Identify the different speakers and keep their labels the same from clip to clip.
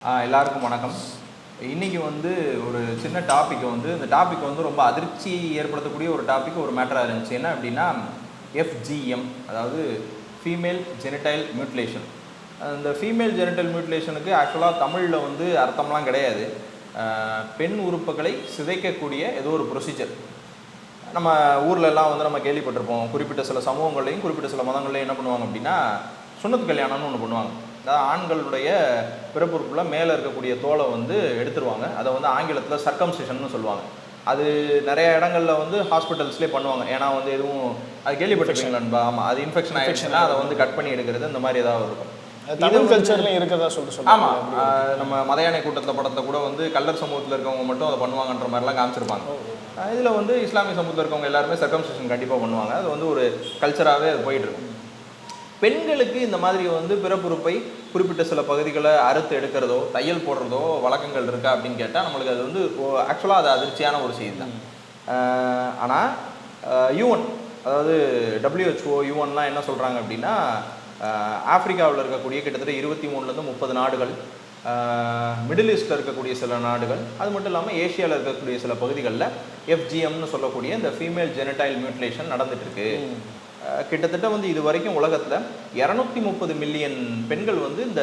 Speaker 1: எல்லாருக்கும் வணக்கம். இன்னைக்கு ஒரு சின்ன டாபிக் இந்த டாபிக் ரொம்ப அதிர்ச்சி ஏற்படுத்தக்கூடிய ஒரு டாபிக், ஒரு மேட்டராக இருந்துச்சு. என்ன அப்படின்னா FGM, அதாவது ஃபீமேல் ஜெனிடைல் மியூட்டிலேஷன். இந்த ஃபீமேல் ஜெனிடைல் மியூட்டிலேஷனுக்கு ஆக்சுவலாக தமிழில் அர்த்தம்லாம் கிடையாது. பெண் உறுப்புகளை சிதைக்கக்கூடிய ஏதோ ஒரு ப்ரொசீஜர். நம்ம ஊர்லெல்லாம் நம்ம கேள்விப்பட்டிருப்போம். குறிப்பிட்ட சில சமூகங்களையும் குறிப்பிட்ட சில மதங்கள்லையும் என்ன பண்ணுவாங்க அப்படின்னா சுன்னத்து கல்யாணம்னு ஒன்று பண்ணுவாங்க. அதாவது ஆண்களுடைய பிறப்புறுப்பில் மேலே இருக்கக்கூடிய தோலை எடுத்துருவாங்க. அதை ஆங்கிலத்தில் சர்க்கம்சிஷன்னு சொல்லுவாங்க. அது நிறைய இடங்களில் ஹாஸ்பிட்டல்ஸ்லேயே பண்ணுவாங்க. ஏன்னா எதுவும் அது கேள்விப்பட்டிருக்கீங்களா? ஆமாம், அது இன்ஃபெக்ஷன் ஆகிடுச்சுன்னா அதை கட் பண்ணி எடுக்கிறது, இந்த மாதிரி ஏதாவது இருக்கும்.
Speaker 2: தமிழ் கல்ச்சர்லையும் இருக்கிறதா சொல்லிட்டு.
Speaker 1: ஆமாம், நம்ம மதையானை கூட்டத்தை படத்தை கூட கல்லர் சமூகத்தில் இருக்கவங்க மட்டும் அதை பண்ணுவாங்கன்ற மாதிரிலாம் காமிச்சிருப்பாங்க. இதில் இஸ்லாமிய சமூகத்தில் இருக்கவங்க எல்லாருமே சர்க்கம்சிஷன் கண்டிப்பாக பண்ணுவாங்க. அது ஒரு கல்ச்சராகவே அது போயிட்டுருக்கும். பெண்களுக்கு இந்த மாதிரி பிறப்புறுப்பை குறிப்பிட்ட சில பகுதிகளை அறுத்து எடுக்கிறதோ தையல் போடுறதோ வழக்கங்கள் இருக்கா அப்படின்னு கேட்டால் நம்மளுக்கு அது ஆக்சுவலாக அது அதிர்ச்சியான ஒரு செய்தி தான். ஆனால் UN, அதாவது WHO, UNலாம் என்ன சொல்கிறாங்க அப்படின்னா ஆப்பிரிக்காவில் இருக்கக்கூடிய கிட்டத்தட்ட 23லேருந்து 30 நாடுகள், மிடில் ஈஸ்டில் இருக்கக்கூடிய சில நாடுகள், அது மட்டும் இல்லாமல் ஏஷியாவில் இருக்கக்கூடிய சில பகுதிகளில் FGMனு சொல்லக்கூடிய இந்த ஃபீமேல் ஜெனிடைல் மியூட்டிலேஷன் நடந்துகிட்ருக்கு. கிட்டத்தட்ட இது வரைக்கும் உலகத்தில் 230 மில்லியன் பெண்கள் இந்த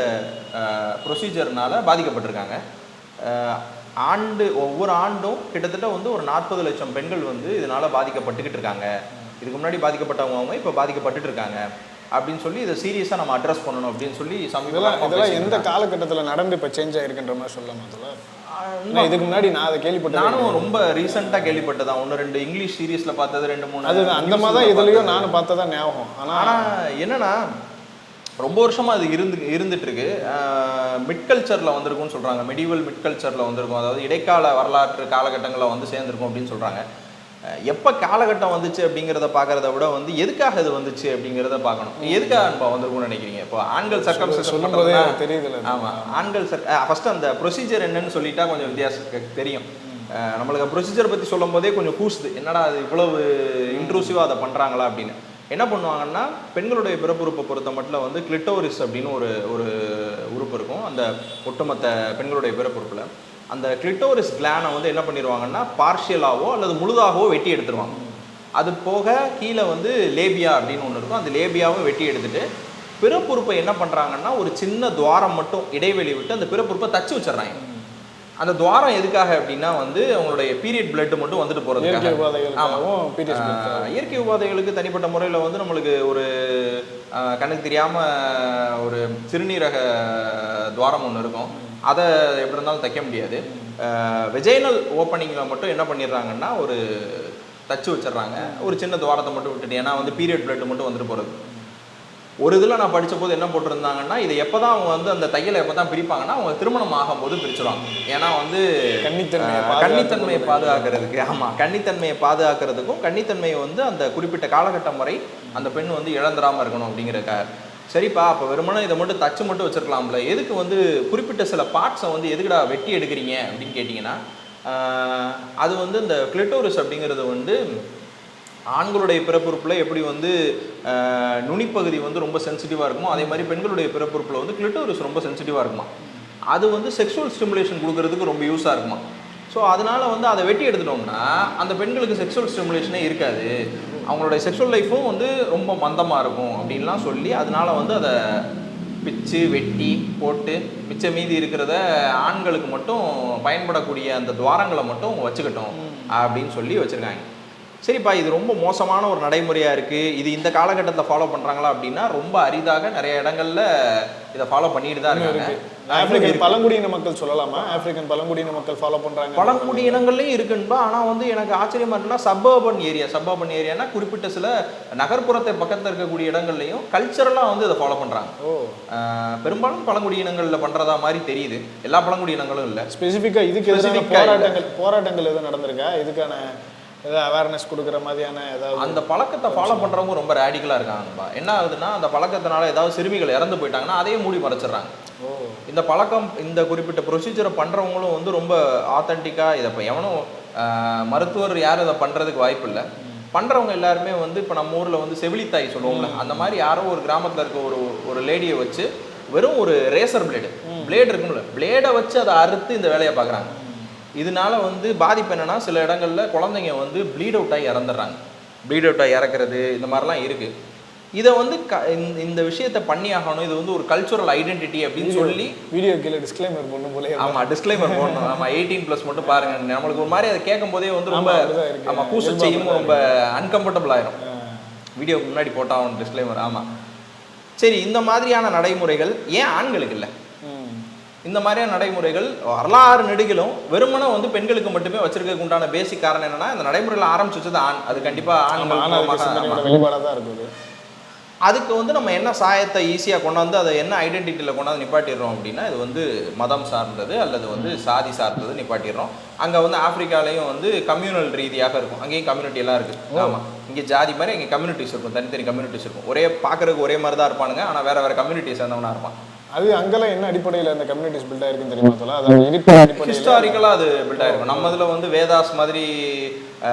Speaker 1: ப்ரொசீஜர்னால் பாதிக்கப்பட்டிருக்காங்க. ஒவ்வொரு ஆண்டும் கிட்டத்தட்ட ஒரு 40 லட்சம் பெண்கள் இதனால் பாதிக்கப்பட்டுக்கிட்டு இருக்காங்க. இதுக்கு முன்னாடி பாதிக்கப்பட்டவங்க இப்போ பாதிக்கப்பட்டுட்டு இருக்காங்க அப்படின்னு சொல்லி இதை சீரியஸாக நம்ம அட்ரஸ் பண்ணணும் அப்படின்னு சொல்லி
Speaker 2: இதெல்லாம் எந்த காலகட்டத்தில் நடந்து இப்போ சேஞ்ச் ஆகிருக்குன்ற மாதிரி சொல்லலாம். அதில் இதுக்கு முன்னாடி நான் அதை கேள்விப்பட்டேன்.
Speaker 1: நானும் ரொம்ப ரீசெண்டாக கேள்விப்பட்டதான். 1-2 இங்கிலீஷ் சீரீஸில் பார்த்தது, 2-3
Speaker 2: அது அந்த மாதிரி தான் இதுலேயும் நானும் பார்த்ததான் ஞாபகம்.
Speaker 1: ஆனால் என்னன்னா ரொம்ப வருஷமாக அது இருந்துட்டு இருக்கு. மிட் கல்ச்சரில் வந்திருக்கும்னு சொல்கிறாங்க. மெடிவல் மிட் கல்ச்சரில் வந்திருக்கும். அதாவது இடைக்கால வரலாற்று காலகட்டங்களில் சேர்ந்துருக்கும் அப்படின்னு சொல்கிறாங்க. எப்போ காலகட்டம் வந்துச்சு அப்படிங்கிறத பார்க்கறத விட எதுக்காக இது வந்துச்சு அப்படிங்கிறத பார்க்கணும். எதுக்காக வந்திருக்கும்னு நினைக்கிறீங்க? இப்போ ஆண்கள் சர்க்கம்சிஷன்
Speaker 2: சொல்லும்போதே தெரியுதுல்ல.
Speaker 1: ஆமாம், ஆண்கள் ஃபர்ஸ்ட் அந்த ப்ரொசீஜர் என்னன்னு சொல்லிட்டா கொஞ்சம் வித்தியாசம் தெரியும். நம்மளுக்கு ப்ரொசீஜர் பற்றி சொல்லும் போதே கொஞ்சம் கூசுது, என்னடா அது இவ்வளவு இன்ட்ரூசிவாக அதை பண்ணுறாங்களா அப்படின்னு. என்ன பண்ணுவாங்கன்னா பெண்களுடைய பிறப்புறுப்பை பொறுத்த மட்டும் கிளிட்டோரிஸ் அப்படின்னு ஒரு உறுப்பு இருக்கும். அந்த ஒட்டுமொத்த பெண்களுடைய பிறப்புறுப்பில் அந்த கிளிட்டோரிஸ் கிளானை என்ன பண்ணிடுவாங்கன்னா பார்ஷியலாவோ அல்லது முழுதாகவோ வெட்டி எடுத்துருவாங்க. அது போக கீழே லேபியா அப்படின்னு ஒன்று இருக்கும். அந்த லேபியாவும் வெட்டி எடுத்துட்டு பிறப்புறுப்பை என்ன பண்ணுறாங்கன்னா ஒரு சின்ன துவாரம் மட்டும் இடைவெளி விட்டு அந்த பிறப்புறுப்பை தச்சு வச்சிடறாங்க. அந்த துவாரம் எதுக்காக அப்படின்னா அவங்களுடைய பீரியட் பிளட் மட்டும் போகிறதுக்காக. இயற்கை உபாதைகளுக்கு தனிப்பட்ட முறையில் நம்மளுக்கு ஒரு கண்ணுக்கு தெரியாமல் ஒரு சிறுநீரக துவாரம் ஒன்று இருக்கும். அதை எப்படி இருந்தாலும் தைக்க முடியாது. வெஜைனல் ஓப்பனிங்கில் மட்டும் என்ன பண்ணிடுறாங்கன்னா ஒரு தச்சு வச்சிடுறாங்க, ஒரு சின்ன துவாரத்தை மட்டும் விட்டுட்டு. ஏன்னா பீரியட் பிளட் மட்டும் போகிறது. ஒரு இதில் நான் படித்த போது என்ன போட்டிருந்தாங்கன்னா இதை எப்போ தான் அவங்க அந்த தையலை எப்போ தான் பிரிப்பாங்கன்னா அவங்க திருமணம் ஆகும்போது பிரிச்சுருவாங்க. ஏன்னா கன்னித்தன்மையை பாதுகாக்கிறதுக்கு. ஆமாம், கன்னித்தன்மையை பாதுகாக்கிறதுக்கும் கன்னித்தன்மையை அந்த குறிப்பிட்ட காலகட்டம் வரை அந்த பெண் இழந்துடாமல் இருக்கணும் அப்படிங்கிறக்காக. சரிப்பா, அப்போ வெறுமனே இதை மட்டும் தச்சு மட்டும் வச்சுருக்கலாம்ல, எதுக்கு குறிப்பிட்ட சில பார்ட்ஸை எதுக்குடா வெட்டி எடுக்கிறீங்க அப்படின்னு கேட்டிங்கன்னா அது இந்த கிளிட்டோரிஸ் அப்படிங்கிறது ஆண்களுடைய பிறப்புறுப்பில் எப்படி நுனிப்பகுதி ரொம்ப சென்சிட்டிவாக இருக்குமோ அதே மாதிரி பெண்களுடைய பிறப்புறுப்பில் கிளிட்டோரிஸ் ரொம்ப சென்சிட்டிவாக இருக்குமா. அது செக்ஷுவல் ஸ்டிமுலேஷன் கொடுக்கறதுக்கு ரொம்ப யூஸாக இருக்குமா. ஸோ அதனால் அதை வெட்டி எடுத்துட்டோம்னா அந்த பெண்களுக்கு செக்ஷுவல் ஸ்டிமுலேஷனே இருக்காது, அவங்களுடைய செக்ஷுவல் லைஃப்பும் ரொம்ப மந்தமாக இருக்கும் அப்படின்லாம் சொல்லி அதனால் அதை பிச்சு வெட்டி போட்டு மிச்ச மீதி இருக்கிறத ஆண்களுக்கு மட்டும் பயன்படக்கூடிய அந்த துவாரங்களை மட்டும் வச்சுக்கிட்டோம் அப்படின்னு சொல்லி வச்சுருக்காங்க. சரிப்பா, இது ரொம்ப மோசமான ஒரு நடைமுறையாக இருக்குது. இது இந்த காலகட்டத்தில் ஃபாலோ பண்ணுறாங்களா அப்படின்னா ரொம்ப அரிதாக நிறைய இடங்களில் இதை ஃபாலோ பண்ணிட்டு தான் இருக்காங்க.
Speaker 2: ஆப்பிரிக்கன் பழங்குடியின மக்கள் சொல்லலாமா? ஆப்பிரிக்கன் பழங்குடியின மக்கள் ஃபாலோ பண்ணுறாங்க.
Speaker 1: பழங்குடியினங்கள்லையும் இருக்குன்பா. ஆனால் எனக்கு ஆச்சரியமாக இருக்குன்னா சப்பர்பன் ஏரியானா குறிப்பிட்ட சில நகர்ப்புறத்தை பக்கத்தில் இருக்கக்கூடிய இடங்கள்லையும் கல்ச்சரலாக இதை ஃபாலோ பண்ணுறாங்க. பெரும்பாலும் பழங்குடியினங்களில் பண்ணுறதா மாதிரி தெரியுது. எல்லா பழங்குடியினங்களும் இல்லை.
Speaker 2: ஸ்பெசிஃபிக்காக இதுக்கு போராட்டங்கள் எதுவும் நடந்திருக்கா? இதுக்கான ஏதாவது அவேர்னஸ் கொடுக்குற மாதிரியான ஏதாவது?
Speaker 1: அந்த பழக்கத்தை ஃபாலோ பண்ணுறவங்க ரொம்ப ரேடிக்கலாக இருக்காங்கப்பா. என்ன ஆகுதுன்னா அந்த பழக்கத்தினால ஏதாவது சிறுமிகள் இறந்து போயிட்டாங்கன்னா அதையே மூடி மறைச்சிடுறாங்க. இந்த பழக்கம் இந்த குறிப்பிட்ட ப்ரொசீஜரை பண்ணுறவங்களும் ரொம்ப ஆத்தென்டிக்காக இதை இப்போ எவனும் மருத்துவர் யாரும் இதை பண்ணுறதுக்கு வாய்ப்பு இல்லை. பண்ணுறவங்க எல்லாருமே இப்போ நம்ம ஊரில் செவிலித்தாய் சொல்லுவோம்ல, அந்த மாதிரி யாரோ ஒரு கிராமத்தில் இருக்க ஒரு லேடியை வச்சு வெறும் ஒரு ரேசர் பிளேடு இருக்கும்ல, பிளேடை வச்சு அதை அறுத்து இந்த வேலையை பார்க்குறாங்க. இதனால வந்து பாதிப்பு என்னன்னா, சில இடங்கள்ல குழந்தைங்க வந்து ப்ளீட் அவுட் ஆகி இறந்துடுறாங்க. ப்ளீட் அவுட் ஆகி இறக்குறது இந்த மாதிரிலாம் இருக்கு. இதை வந்து இந்த விஷயத்தை பண்ணி ஆகணும், இது வந்து ஒரு கல்ச்சுரல் ஐடென்டிட்டி அப்படின்னு சொல்லி
Speaker 2: வீடியோ கீழே டிஸ்க்ளைமர் பண்ணும் போல.
Speaker 1: ஆமா, டிஸ்க்ளைமர் போடணும். ஆமா, 18+ மட்டும் பாருங்க. நம்மளுக்கு ஒரு மாதிரி அதை கேட்கும் போதே வந்து ரொம்ப ஆமா கூச செய்யும், ரொம்ப அன்கம்ஃபர்டபுள் ஆயிரும். வீடியோக்கு முன்னாடி போட்டாலும் டிஸ்க்ளைமர். ஆமா, சரி, இந்த மாதிரியான நடைமுறைகள் ஏன் ஆண்களுக்கு இல்லை? இந்த மாதிரியான நடைமுறைகள் வரலாறு நெடுகிலும் வெறுமனை வந்து பெண்களுக்கு மட்டுமே வச்சிருக்க உண்டான பேசிக் காரணம் என்னன்னா, இந்த நடைமுறையில் ஆரம்பிச்சு வச்சது ஆண். அது கண்டிப்பா
Speaker 2: வெளிப்பாடாக தான் இருக்குது.
Speaker 1: அதுக்கு வந்து நம்ம என்ன சாயத்தை ஈஸியாக கொண்டாந்து அதை என்ன ஐடென்டிட்டியில் கொண்டாந்து நிப்பாட்டிடுறோம் அப்படின்னா, இது வந்து மதம் சார்ந்தது அல்லது வந்து சாதி சார்ந்தது நிப்பாட்டிடுறோம். அங்கே வந்து ஆப்பிரிக்காலையும் வந்து கம்யூனல் ரீதியாக இருக்கும், அங்கேயும் கம்யூனிட்டி எல்லாம் இருக்குது. ஆமாம், இங்கே ஜாதி மாதிரி இங்கே கம்யூனிட்டிஸ் இருக்கும், தனித்தனி கம்யூனிட்டிஸ் இருக்கும். ஒரே பார்க்குறதுக்கு ஒரே மாதிரி தான் இருப்பானுங்க, ஆனால் வேறு வேறு கம்யூனிட்டிஸ் சேர்ந்தவனா இருப்பான்.
Speaker 2: அது அங்கெல்லாம் என்ன அடிப்படையில் அந்த கம்யூனிட்டிஸ் பில்ட் ஆயிருக்குன்னு தெரியுமா தோல? அது
Speaker 1: ஹிஸ்டாரிக்கலாக அது பில்ட் ஆயிருக்கும். நம்ம இதில் வந்து வேதாஸ் மாதிரி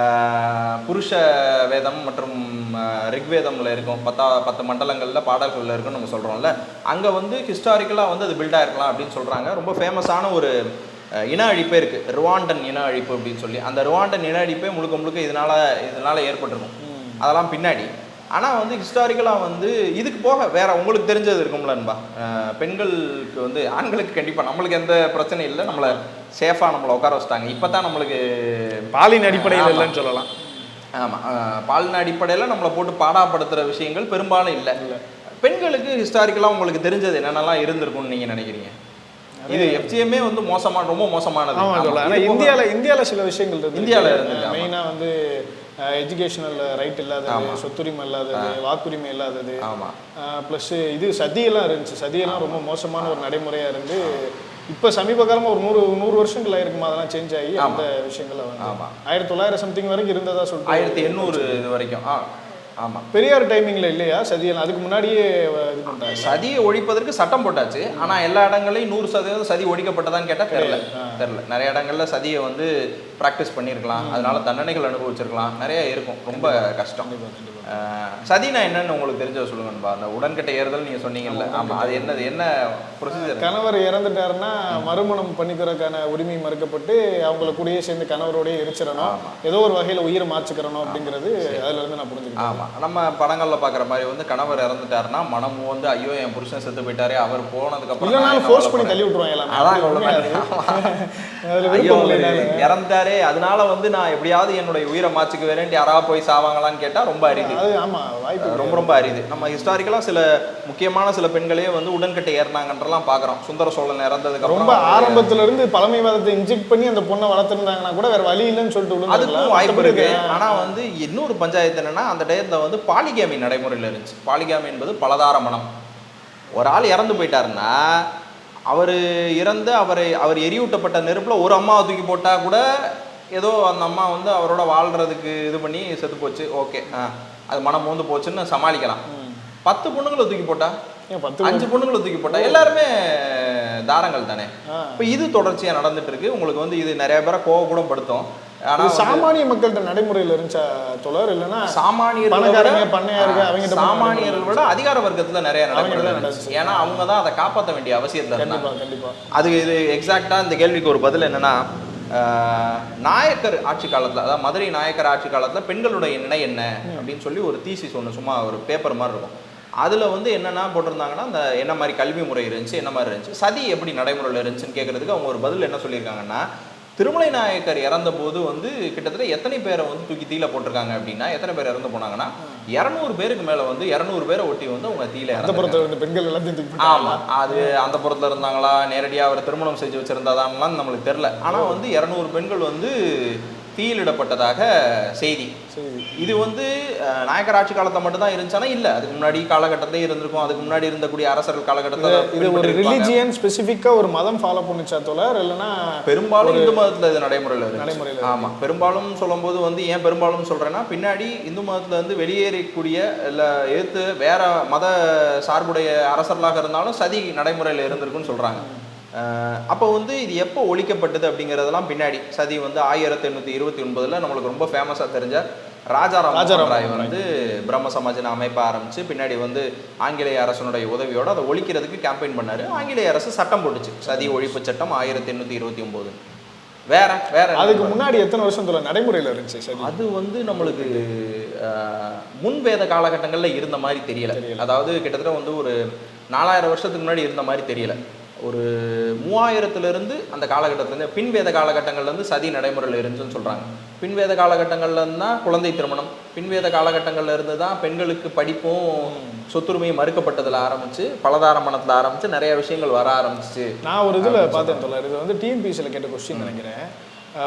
Speaker 1: புருஷ வேதம் மற்றும் ரிக்வேதமில் இருக்கும், 10 மண்டலங்களில் பாடல்களில் இருக்குன்னு நம்ம சொல்கிறோம்ல. அங்கே வந்து ஹிஸ்டாரிக்கலாக வந்து அது பில்ட் ஆயிருக்கலாம் அப்படின்னு சொல்கிறாங்க. ரொம்ப ஃபேமஸான ஒரு இன அழிப்பே இருக்குது, ருவாண்டன் இன அழிப்பு அப்படின்னு சொல்லி. அந்த ருவாண்டன் இன அழிப்பே முழுக்க முழுக்க இதனால் ஏற்பட்டிருக்கும். அதெல்லாம் பின்னாடி. ஆனால் வந்து ஹிஸ்டாரிக்கலாக வந்து இதுக்கு போக வேற உங்களுக்கு தெரிஞ்சது இருக்கும்லன்பா, பெண்களுக்கு வந்து ஆண்களுக்கு கண்டிப்பாக நம்மளுக்கு எந்த பிரச்சனையும் இல்லை, நம்மளை சேஃபாக நம்மளை உட்கார வச்சிட்டாங்க. இப்போ தான் நம்மளுக்கு
Speaker 2: பாலின் அடிப்படையில் இல்லைன்னு சொல்லலாம்.
Speaker 1: ஆமாம், பாலின அடிப்படையில் நம்மளை போட்டு பாடாப்படுத்துகிற விஷயங்கள் பெரும்பாலும் இல்லை. பெண்களுக்கு ஹிஸ்டாரிக்கலாக உங்களுக்கு தெரிஞ்சது என்னென்னலாம் இருந்திருக்கும்னு நீங்கள் நினைக்கிறீங்க? இது எஃப்ஜிஎம்மே வந்து ரொம்ப மோசமானது.
Speaker 2: இந்தியாவில் சில விஷயங்கள் இருக்குது.
Speaker 1: இந்தியாவில் இருந்தது
Speaker 2: மெயினாக வந்து எஜுகேஷனல் ரைட் இல்லாதது, சொத்துரிமை இல்லாதது, வாக்குரிமை இல்லாதது.
Speaker 1: ஆமாம்,
Speaker 2: ப்ளஸ் இது சதியெல்லாம் இருந்துச்சு. சதியெல்லாம் ரொம்ப மோசமான ஒரு நடைமுறையாக இருந்து இப்போ சமீப காலமாக ஒரு 100 வருஷங்கள் ஆயிருக்குமா அதெல்லாம் சேஞ்ச் ஆகி அந்த விஷயங்கள்ல வந்து 1900 சம்திங் வரைக்கும் இருந்ததா சொல்லிட்டு
Speaker 1: 1800 இது வரைக்கும். ஆமாம்,
Speaker 2: பெரியார் டைமிங்கில் இல்லையா சதியெல்லாம்? அதுக்கு முன்னாடியே இது பண்ணிட்டாங்க.
Speaker 1: சதியை ஒழிப்பதற்கு சட்டம் போட்டாச்சு. ஆனால் எல்லா இடங்களையும் 100% சதி ஒழிக்கப்பட்டதான்னு கேட்டால் தெரில. நிறைய இடங்கள்ல சதியை வந்து ப்ராக்டிஸ் பண்ணியிருக்கலாம், அதனால தண்டனைகள் அனுபவிச்சிருக்கலாம், நிறைய இருக்கும். ரொம்ப கஷ்டம். சதினா என்னன்னு உங்களுக்கு தெரிஞ்சதை சொல்லுங்கன்பா. அந்த உடன்கட்டை ஏறுதல் நீங்கள் சொன்னீங்கல்ல, ஆமாம், அது என்ன ப்ரொசீஜர்?
Speaker 2: கணவர் இறந்துட்டாருன்னா மறுமணம் பண்ணிக்கிறதுக்கான உரிமை மறுக்கப்பட்டு அவங்கள கூடயே சேர்ந்து கணவரோடய எரிச்சிடணும், ஏதோ ஒரு வகையில் உயிரை மாற்றிக்கிறணும் அப்படிங்கிறது அதுல இருந்து நான் புரிஞ்சுக்கிறேன்.
Speaker 1: ஆமாம், நம்ம படங்களில் பார்க்குற மாதிரி வந்து கணவர் இறந்துட்டாருன்னா மனமும் வந்து ஐயோ என் புருஷன் செத்து போயிட்டாரே, அவர் போனதுக்கப்புறம்
Speaker 2: ஃபோர்ஸ் பண்ணி தள்ளி விட்டுருவாங்க.
Speaker 1: இறந்தாரே அதனால வந்து நான் எப்படியாவது என்னுடைய உயிரை மாற்றிக்க வேறேன்ட்டு யாராவது போய் சாவாங்களான்னு கேட்டால் ரொம்ப அரிது. ரொம்ப அரிது. நம்ம ஹிஸ்டாரிக்கலா சில முக்கியமான சில பெண்களே வந்து உடன்கட்டை ஏறினாங்கன்றலாம் பாக்குறோம். சுந்தர சோழன் இறந்ததுக்கு
Speaker 2: ரொம்ப ஆரம்பத்துல இருந்து பழமைவாதத்தை இன்ஜெக்ட் பண்ணி அந்த பொண்ணை வளர்த்துருந்தாங்கன்னா கூட வேற வழி இல்லைன்னு சொல்லிட்டு
Speaker 1: அதுக்கும் வாய்ப்பு இருக்கு. ஆனா வந்து இன்னொரு பஞ்சாயத்து என்னன்னா, அந்த டயத்துல வந்து பாலிகாமி நடைமுறையில் இருந்துச்சு. பாலிகாமி என்பது பலதார மனம். ஒரு ஆள் இறந்து போயிட்டாருன்னா அவர் இறந்து அவர் எரியூட்டப்பட்ட நெருப்புல ஒரு அம்மாவை தூக்கி போட்டா கூட ஏதோ அந்த அம்மா வந்து அவரோட வாழ்றதுக்கு இது பண்ணி செத்து போச்சு, ஓகே, அது மனம் மோந்து போச்சுன்னு சமாளிக்கலாம். 10 பொண்ணுங்களை தூக்கி போட்டா, 5 பொண்ணுங்களை தூக்கி போட்டா எல்லாருமே தாரங்கள் தானே. இப்போ இது தொடர்ச்சியா நடந்துட்டு இருக்கு. உங்களுக்கு வந்து இது நிறைய பேரை கோவக்கூடம் படுத்தும். ஆனா
Speaker 2: சாமானிய மக்கள்கிட்ட நடைமுறையில் இருந்துச்சா தொடர்? இல்லைன்னா
Speaker 1: சாமானியர்கள் விட அதிகார வர்க்கத்துல நிறைய நடந்துச்சு. ஏன்னா அவங்க தான் அதை காப்பாற்ற வேண்டிய அவசியத்தை.
Speaker 2: கண்டிப்பா
Speaker 1: அது இது எக்ஸாக்டா இந்த கேள்விக்கு ஒரு பதில் என்னன்னா, நாயக்கர் ஆட்சி காலத்தில், அதாவது மதுரை நாயக்கர் ஆட்சி காலத்தில் பெண்களுடைய நிலை என்ன அப்படின்னு சொல்லி ஒரு தீசிஸ் ஒன்று சும்மா ஒரு பேப்பர் மாதிரி இருக்கும். அதில் வந்து என்னென்னா போட்டிருந்தாங்கன்னா, அந்த என்ன மாதிரி கல்வி முறை இருந்துச்சு, என்ன மாதிரி இருந்துச்சு, சதி எப்படி நடைமுறையில் இருந்துச்சுன்னு கேட்குறதுக்கு அவங்க ஒரு பதில் என்ன சொல்லியிருக்காங்கன்னா, திருமலை நாயக்கர் இறந்த போது வந்து கிட்டத்தட்ட எத்தனை பேரை வந்து தூக்கி தீயில போட்டிருக்காங்க அப்படின்னா, எத்தனை பேர் இறந்து போனாங்கன்னா 200 பேருக்கு மேலே வந்து 200 பேரை ஒட்டி வந்து அவங்க தீயில
Speaker 2: இறந்து பெண்கள் எல்லாம்.
Speaker 1: ஆமாம், அது அந்த புறத்தில் இருந்தாங்களா, நேரடியாக அவர் திருமணம் செஞ்சு வச்சிருந்தாதான்லாம் நம்மளுக்கு தெரில. ஆனால் வந்து 200 பெண்கள் வந்து தீயிலிடப்பட்டதாக செய்தி. இது வந்து நாயக்கர் ஆட்சி காலத்தை மட்டும் தான் இருந்துச்சானா இல்லை, அதுக்கு முன்னாடி காலகட்டத்திலே இருந்திருக்கும். அதுக்கு முன்னாடி இருந்தக்கூடிய அரசர்கள் காலகட்டத்தில்
Speaker 2: இது ஒரு ரிலிஜியன் ஸ்பெசிஃபிக்காக ஒரு மதம் ஃபாலோ பண்ணிச்சா தோழர்? இல்லைன்னா
Speaker 1: பெரும்பாலும் இந்து மதத்தில் இது நடைமுறையில். ஆமாம், பெரும்பாலும் சொல்லும்போது வந்து ஏன் பெரும்பாலும் சொல்கிறேன்னா, பின்னாடி இந்து மதத்தில் வந்து வெளியேறக்கூடிய இல்லை எதிர்த்து வேற மத சார்புடைய அரசர்களாக இருந்தாலும் சதி நடைமுறையில் இருந்திருக்குன்னு சொல்கிறாங்க. அப்போ வந்து இது எப்போ ஒழிக்கப்பட்டது அப்படிங்கிறதெல்லாம் பின்னாடி சதி வந்து 1829 நம்மளுக்கு ரொம்ப ஃபேமஸாக தெரிஞ்ச ராஜாராம் ராய் வந்து பிரம்ம சமாஜ்னு அமைப்பை ஆரம்பிச்சு பின்னாடி வந்து ஆங்கிலேய அரசனுடைய உதவியோடு அதை ஒழிக்கிறதுக்கு கேம்பெயின் பண்ணார். ஆங்கிலேய அரசு சட்டம் போட்டுச்சு, சதி ஒழிப்பு சட்டம் 1829. வேற
Speaker 2: அதுக்கு முன்னாடி எத்தனை வருஷம் நடைமுறையில் இருந்துச்சு சரி?
Speaker 1: அது வந்து நம்மளுக்கு முன்வேத காலகட்டங்களில் இருந்த மாதிரி தெரியல. அதாவது கிட்டத்தட்ட வந்து ஒரு 4000 வருஷத்துக்கு முன்னாடி இருந்த மாதிரி தெரியல. ஒரு 3000 அந்த காலகட்டத்துலேருந்து பின்வேத காலகட்டங்கள்லேருந்து சதி நடைமுறையில் இருந்துச்சுன்னு சொல்கிறாங்க. பின்வேத காலகட்டங்கள்லேருந்து தான் குழந்தை திருமணம், பின்வேத காலகட்டங்கள்ல இருந்து தான் பெண்களுக்கு படிப்பும் சொத்துரிமையும் மறுக்கப்பட்டதில் ஆரம்பிச்சு பலதார மனத்தில் ஆரம்பிச்சு நிறைய விஷயங்கள் வர ஆரம்பிச்சு.
Speaker 2: நான் ஒரு இதில் பார்த்தேன் இது வந்து டிஎன்பிஎஸ்சியில் கேட்ட கொஸ்டின் நினைக்கிறேன்.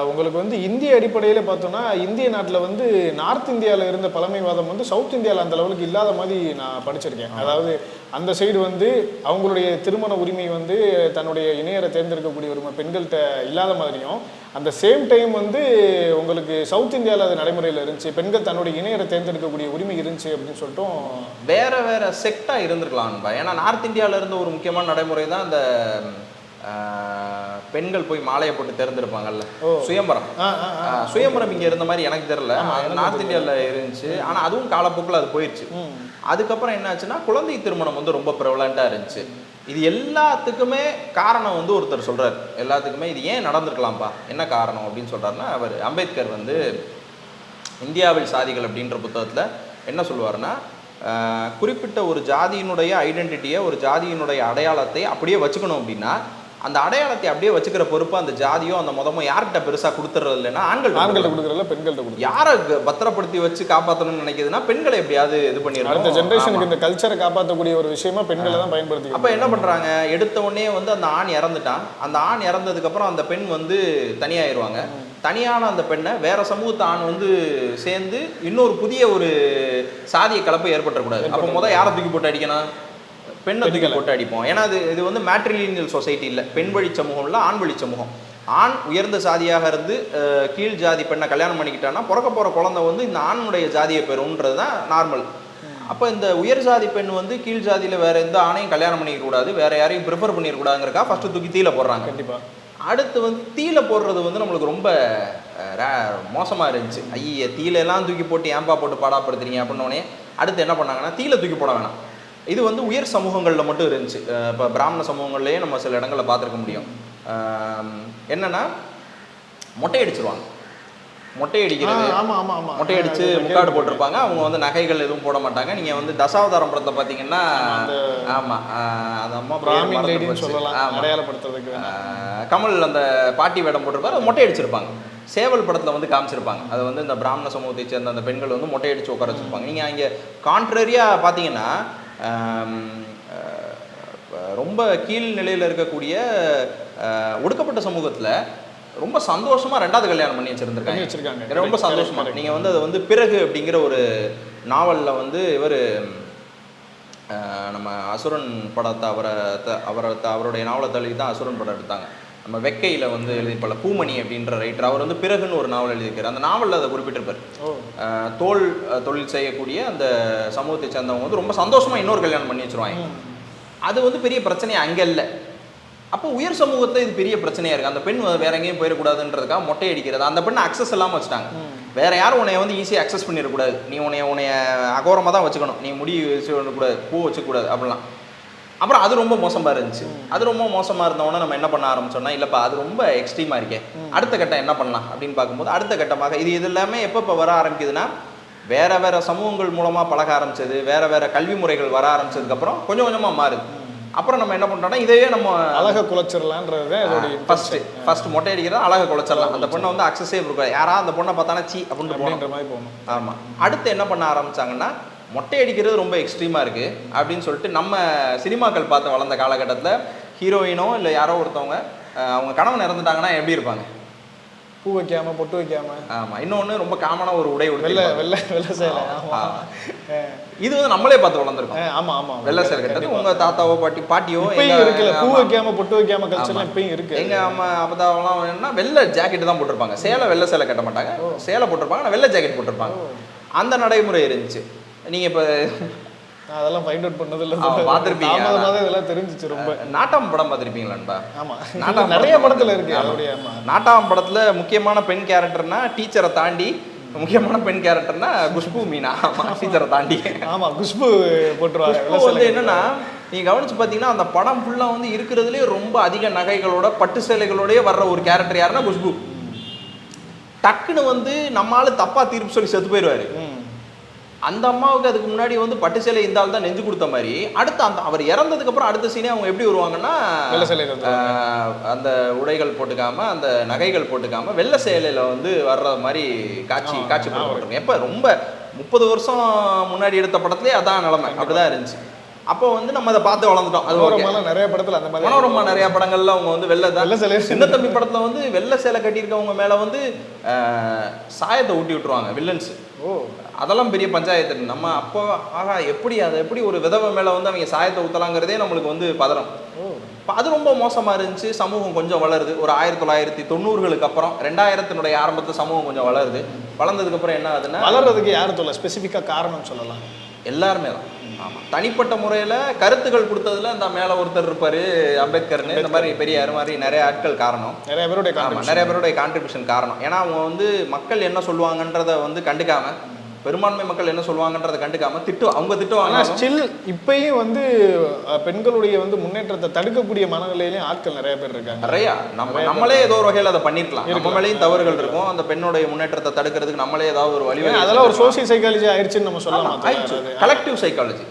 Speaker 2: உங்களுக்கு வந்து இந்திய அடிப்படையில் பார்த்தோன்னா இந்திய நாட்டில் வந்து நார்த் இந்தியாவில் இருந்த பழமைவாதம் வந்து சவுத் இந்தியாவில் அந்த லெவலுக்கு இல்லாத மாதிரி நான் படிச்சிருக்கேன். அதாவது அந்த சைடு வந்து அவங்களுடைய திருமண உரிமை வந்து தன்னுடைய இணையரை தேர்ந்தெடுக்கக்கூடிய உரிமை பெண்கள்கிட்ட இல்லாத மாதிரியும், அந்த சேம் டைம் வந்து உங்களுக்கு சவுத் இந்தியாவில் அது நடைமுறையில் இருந்துச்சு, பெண்கள் தன்னுடைய இணையரை தேர்ந்தெடுக்கக்கூடிய உரிமை இருந்துச்சு அப்படின்னு சொல்லிட்டும்
Speaker 1: வேற செக்டாக இருந்திருக்கலாம். ஏன்னா நார்த் இந்தியாவில் இருந்த ஒரு முக்கியமான நடைமுறை தான் அந்த பெண்கள் போய் மாலையை போட்டு தேர்ந்தெடுப்பாங்கல்ல, சுயம்பரம் இங்க இருந்த மாதிரி எனக்கு தெரியல, நார்த் இந்தியாவில் இருந்துச்சு. ஆனா அதுவும் காலப்போக்கில் அது போயிடுச்சு. அதுக்கப்புறம் என்ன ஆச்சுன்னா குழந்தை திருமணம் வந்து ரொம்ப ப்ரெவலண்டா இருந்துச்சு. இது எல்லாத்துக்குமே காரணம் வந்து ஒருத்தர் சொல்றாரு, எல்லாத்துக்குமே இது ஏன் நடந்திருக்கலாம்ப்பா என்ன காரணம் அப்படின்னு சொல்றாருன்னா, அவர் அம்பேத்கர் வந்து இந்தியாவில் சாதிகள் அப்படின்ற புத்தகத்துல என்ன சொல்லுவாருன்னா, குறிப்பிட்ட ஒரு ஜாதியினுடைய ஐடென்டிட்டியை ஒரு ஜாதியினுடைய அடையாளத்தை அப்படியே வச்சுக்கணும் அப்படின்னா அந்த அடையாளத்தை அப்படியே வச்சுக்கிற பொறுப்பு அந்த ஜாதியோ அந்த மதமோ யார்கிட்ட பெருசாக கொடுத்துறது இல்லைன்னா ஆண்கள்கிட்ட கொடுக்குறதுல பெண்கள்கிட்ட கொடுக்குறது. யாரை பத்திரப்படுத்தி வச்சு காப்பாற்றணும்னு நினைக்குதுன்னா பெண்களை எப்படியாவது இது பண்ணிடுறாங்க.
Speaker 2: அடுத்த ஜென்ரேஷனுக்கு இந்த கல்ச்சரை காப்பாற்றக்கூடிய ஒரு விஷயமா பெண்களை தான் பயன்படுத்தி.
Speaker 1: அப்போ என்ன பண்ணுறாங்க, எடுத்த உடனே வந்து அந்த ஆண் இறந்துட்டான், அந்த ஆண் இறந்ததுக்கப்புறம் அந்த பெண் வந்து தனியாயிருவாங்க. தனியான அந்த பெண்ணை வேற சமூகத்து ஆண் வந்து சேர்ந்து இன்னொரு புதிய ஒரு சாதிய கலப்பு ஏற்பட்டக்கூடாது. அப்போ முதல் யாரை தூக்கி போட்டு அடிக்கணும், பெண்ணை தூக்கி போட்டு அடிப்போம். ஏன்னா இது வந்து மேட்ரிலினியல் சொசைட்டி இல்லை, பெண் வழி சமூகம் இல்லை, ஆண் வழி சமூகம். ஆண் உயர்ந்த சாதியாக இருந்து கீழ் ஜாதி பெண்ணை கல்யாணம் பண்ணிக்கிட்டான்னா பிறக்க போகிற குழந்தை வந்து இந்த ஆணுடைய ஜாதியை பெறும்ன்றது தான் நார்மல். அப்போ இந்த உயர் ஜாதி பெண் வந்து கீழ் ஜாதியில் வேற எந்த ஆணையும் கல்யாணம் பண்ணிக்கக்கூடாது, வேற யாரையும் ப்ரிஃபர் பண்ணிடக்கூடாதுங்கிறக்கா ஃபர்ஸ்ட் தூக்கி தீல போடுறாங்க.
Speaker 2: கண்டிப்பாக.
Speaker 1: அடுத்து வந்து தீல போடுறது வந்து நம்மளுக்கு ரொம்ப மோசமாக இருந்துச்சு. ஐய தீலெல்லாம் தூக்கி போட்டு ஏன்பா போட்டு பாடாப்படுத்துறீங்க அப்படின்னோடனே அடுத்து என்ன பண்ணாங்கன்னா தீல தூக்கி போட வேணாம். இது வந்து உயர் சமூகங்களில் மட்டும் இருந்துச்சு. இப்போ பிராமண சமூகங்கள்லேயே நம்ம சில இடங்களில் பார்த்துருக்க முடியும். என்னன்னா மொட்டை அடிச்சிருவாங்க, மொட்டை அடிக்கிறது, மொட்டை அடிச்சு முக்காடு போட்டிருப்பாங்க. அவங்க வந்து நகைகள் எதுவும் போட மாட்டாங்க. நீங்க வந்து தசாவதாரம் படத்தை பார்த்தீங்கன்னா ஆமா அந்த அம்மா
Speaker 2: அடையாளப்படுத்துறதுக்கு
Speaker 1: கமல் அந்த பாட்டி வேடம் போட்டிருப்பாரு, மொட்டை அடிச்சிருப்பாங்க. சேவல் படத்தில் வந்து காமிச்சிருப்பாங்க. அது வந்து இந்த பிராமண சமூகத்தை சேர்ந்த அந்த பெண்கள் வந்து மொட்டை அடிச்சு உட்கார வச்சிருப்பாங்க. நீங்கள் அங்கே கான்ட்ரரியாக பார்த்தீங்கன்னா ரொம்ப கீழ் நிலையில் இருக்கக்கூடிய ஒடுக்கப்பட்ட சமூகத்தில் ரொம்ப சந்தோஷமாக 2வது கல்யாணம் பண்ணி வச்சுருக்காங்க. ரொம்ப சந்தோஷமாக. நீங்கள் வந்து அதை வந்து பிறகு அப்படிங்கிற ஒரு நாவலில் வந்து இவர் நம்ம அசுரன் படத்தை அவருடைய நாவலை தள்ளி தான் அசுரன் படம் எடுத்தாங்க. நம்ம வெக்கையில் வந்து எழுதிப்பல பூமணி அப்படின்ற ரைட்டர், அவர் வந்து பிறகுன்னு ஒரு நாவல் எழுதியிருக்காரு. அந்த நாவலில் அதை குறிப்பிட்டிருப்பார். தோல் தொழில் செய்யக்கூடிய அந்த சமூகத்தை சேர்ந்தவங்க வந்து ரொம்ப சந்தோஷமாக இன்னொரு கல்யாணம் பண்ணி வச்சுருவாங்க. அது வந்து பெரிய பிரச்சனையே அங்கே இல்லை. அப்போ உயர் சமூகத்தில் இது பெரிய பிரச்சனையாக இருக்குது. அந்த பெண் வேற எங்கேயும் போயிடக்கூடாதுன்றதுக்காக மொட்டை அடிக்கிறது, அந்த பெண்ணை அக்சஸ் இல்லாமல் வச்சுட்டாங்க. வேற யாரும் உன்னைய வந்து ஈஸியாக அக்சஸ் பண்ணிடக்கூடாது, நீ உன்னைய அகோரமாக தான் வச்சுக்கணும், நீ முடி வச்சுக்கூடாது, பூ வச்சுக்கூடாது அப்படிலாம். அப்புறம் அது ரொம்ப மோசமாக இருந்துச்சு. அது ரொம்ப மோசமாக இருந்தவொன்னே நம்ம என்ன பண்ண ஆரம்பிச்சோம்னா, இல்லைப்பா அது ரொம்ப எக்ஸ்ட்ரீமாக இருக்கே, அடுத்த கட்டம் என்ன பண்ணலாம் அப்படின்னு பார்க்கும்போது அடுத்த கட்டமாக இது எல்லாமே எப்போ வர ஆரம்பிக்குதுன்னா, வேற சமூகங்கள் மூலமாக பழக ஆரம்பிச்சது, வேற கல்வி முறைகள் வர ஆரம்பிச்சதுக்கப்புறம் கொஞ்சம் கொஞ்சமாக மாறுது. அப்புறம் நம்ம என்ன பண்ணுறோம்னா, இதையே நம்ம
Speaker 2: அழகை குலைச்சிடலான்றது
Speaker 1: ஃபர்ஸ்ட் மொட்டை அடிக்கிறதா அழகை குலைச்சிடலாம். அந்த பொண்ணை வந்து அக்சஸே இருக்காது, யாராவது அந்த பொண்ணை பார்த்தானா சி அப்படின்ற மாதிரி போகணும். ஆமாம். அடுத்து என்ன பண்ண ஆரம்பிச்சாங்கன்னா, மொட்டை அடிக்கிறது ரொம்ப எக்ஸ்ட்ரீமாக இருக்குது அப்படின்னு சொல்லிட்டு நம்ம சினிமாக்கள் பார்த்து வளர்ந்த காலகட்டத்தில் ஹீரோயினோ இல்லை யாரோ ஒருத்தவங்க அவங்க கணவன் இறந்துட்டாங்கன்னா எப்படி இருப்பாங்க,
Speaker 2: பூ வைக்காம பொட்டு வைக்காம.
Speaker 1: ஆமாம். இன்னொன்று ரொம்ப காமனாக ஒரு உடை
Speaker 2: வெள்ளை சேலை.
Speaker 1: இது வந்து நம்மளே பார்த்து வளர்ந்துருக்கோம்.
Speaker 2: ஆமாம் ஆமாம்.
Speaker 1: வெள்ளை சேலை கட்டது உங்க தாத்தாவோ பாட்டியோ
Speaker 2: இருக்குல்ல, பூ வைக்காம பொட்டு வைக்காம கல்ச்சர்லாம் இப்பயும் இருக்கு.
Speaker 1: எங்க அம்மா அப்பதாவெல்லாம் வேணும்னா வெள்ளை ஜாக்கெட்டு தான் போட்டிருப்பாங்க, வெள்ளை சேலை கட்ட மாட்டாங்க, சேலை போட்டிருப்பாங்க, ஆனால் வெள்ளை ஜாக்கெட் போட்டிருப்பாங்க. அந்த நடைமுறை இருந்துச்சு. நீங்கள் இப்போ
Speaker 2: அதெல்லாம் ஃபைண்ட் அவுட் பண்ணது இல்ல.
Speaker 1: பார்த்திருப்பீங்க.
Speaker 2: தாமதமாக இதெல்லாம் தெரிஞ்சிச்சு ரொம்ப.
Speaker 1: நாட்டாம் படம் பார்த்திருப்பீங்களான்பா?
Speaker 2: ஆமா, நிறைய படத்துல இருக்கு. அப்படியே. ஆமா,
Speaker 1: நாட்டாம் படத்துல முக்கியமான பெண் கேரக்டர்னா டீச்சரை தாண்டி முக்கியமான பெண் கேரக்டர்னா குஷ்பு மீனா. டீச்சரை தாண்டி
Speaker 2: ஆமா குஷ்பு போட்டுருவாங்க.
Speaker 1: வந்து என்னன்னா நீங்க கவனிச்சு பாத்தீங்கன்னா அந்த படம் ஃபுல்லா வந்து இருக்கிறதுலே ரொம்ப அதிக நகைகளோட பட்டு சேலைகளோடய வர்ற ஒரு கேரக்டர் யாருன்னா குஷ்பு. டக்குன்னு வந்து நம்மளால தப்பா தீர்ப்பு சொல்லி செத்து போயிடுவாரு. அந்த அம்மாவுக்கு அதுக்கு முன்னாடி வந்து பட்டு சேலை இந்த ஆள் தான் நெஞ்சு கொடுத்த மாதிரி அடுத்து அந்த அவர் இறந்ததுக்கு அப்புறம் அடுத்த சீனே அவங்க எப்படி வருவாங்கன்னா அந்த உடைகள் போட்டுக்காம அந்த நகைகள் போட்டுக்காம வெள்ளை சேலையில வந்து வர்ற மாதிரி காட்சி போட்டுருங்க. எப்ப ரொம்ப 30 வருஷம் முன்னாடி எடுத்த படத்துலயே அதான் நிலைமை, அப்படிதான் இருந்துச்சு. அப்போ வந்து நம்ம அதை பார்த்து வளர்ந்துட்டோம். அது
Speaker 2: நிறைய படத்துல அந்த மாதிரி
Speaker 1: மனோரமா நிறைய படங்கள்ல அவங்க வந்து வெள்ளை சேலை, சின்ன தம்பி படத்துல வந்து வெள்ளை சேலை கட்டியிருக்கவங்க மேல வந்து சாயத்தை ஊட்டி விட்டுருவாங்க வில்லன்ஸ். அதெல்லாம் பெரிய பஞ்சாயத்து. நம்ம அப்போ ஆகா எப்படி ஒரு விதவை மேல வந்து அவங்க சாயத்தை ஊத்தலாங்கிறதே நம்மளுக்கு வந்து பதறம். அது ரொம்ப மோசமா இருந்துச்சு. சமூகம் கொஞ்சம் வளருது. ஒரு 1990களுக்கு அப்புறம் 2000 ஆரம்பத்துல சமூகம் கொஞ்சம் வளருது. வளர்ந்ததுக்கு அப்புறம் என்ன ஆகுதுன்னா,
Speaker 2: வளர்றதுக்கு யாரும் சொல்ல ஸ்பெசிஃபிக்கா காரணம் சொல்லலாம்,
Speaker 1: எல்லாருமே தான். ஆமா, தனிப்பட்ட முறையில கருத்துக்கள் கொடுத்ததுல இந்த மேல ஒருத்தர் இருப்பாரு அம்பேத்கர்னு, இந்த மாதிரி பெரியார் மாதிரி நிறைய ஆட்கள் காரணம், நிறைய பேருடைய கான்ட்ரிபியூஷன் காரணம். ஏன்னா அவங்க வந்து மக்கள் என்ன சொல்லுவாங்கன்றத வந்து கண்டுக்காம, பெரும்பான்மை மக்கள் என்ன சொல்லுவாங்கன்றதை கண்டுக்காம அவங்க திட்டுவாங்க.
Speaker 2: ஸ்டில் இப்பயும் வந்து பெண்களுடைய வந்து முன்னேற்றத்தை தடுக்கக்கூடிய மனநிலையிலையும் ஆட்கள் நிறைய பேர் இருக்காங்க.
Speaker 1: நிறைய நம்மளே ஏதோ ஒரு வகையில் அதை பண்ணிருக்கலாம். நம்ம மேலேயும் தவறுகள் இருக்கும். அந்த பெண்ணுடைய முன்னேற்றத்தை தடுக்கிறதுக்கு நம்மளே ஏதாவது ஒரு வழி,
Speaker 2: அதெல்லாம் ஒரு சோசியல் சைக்காலஜி ஆயிடுச்சுன்னு நம்ம சொல்லலாம்.
Speaker 1: Collective psychology.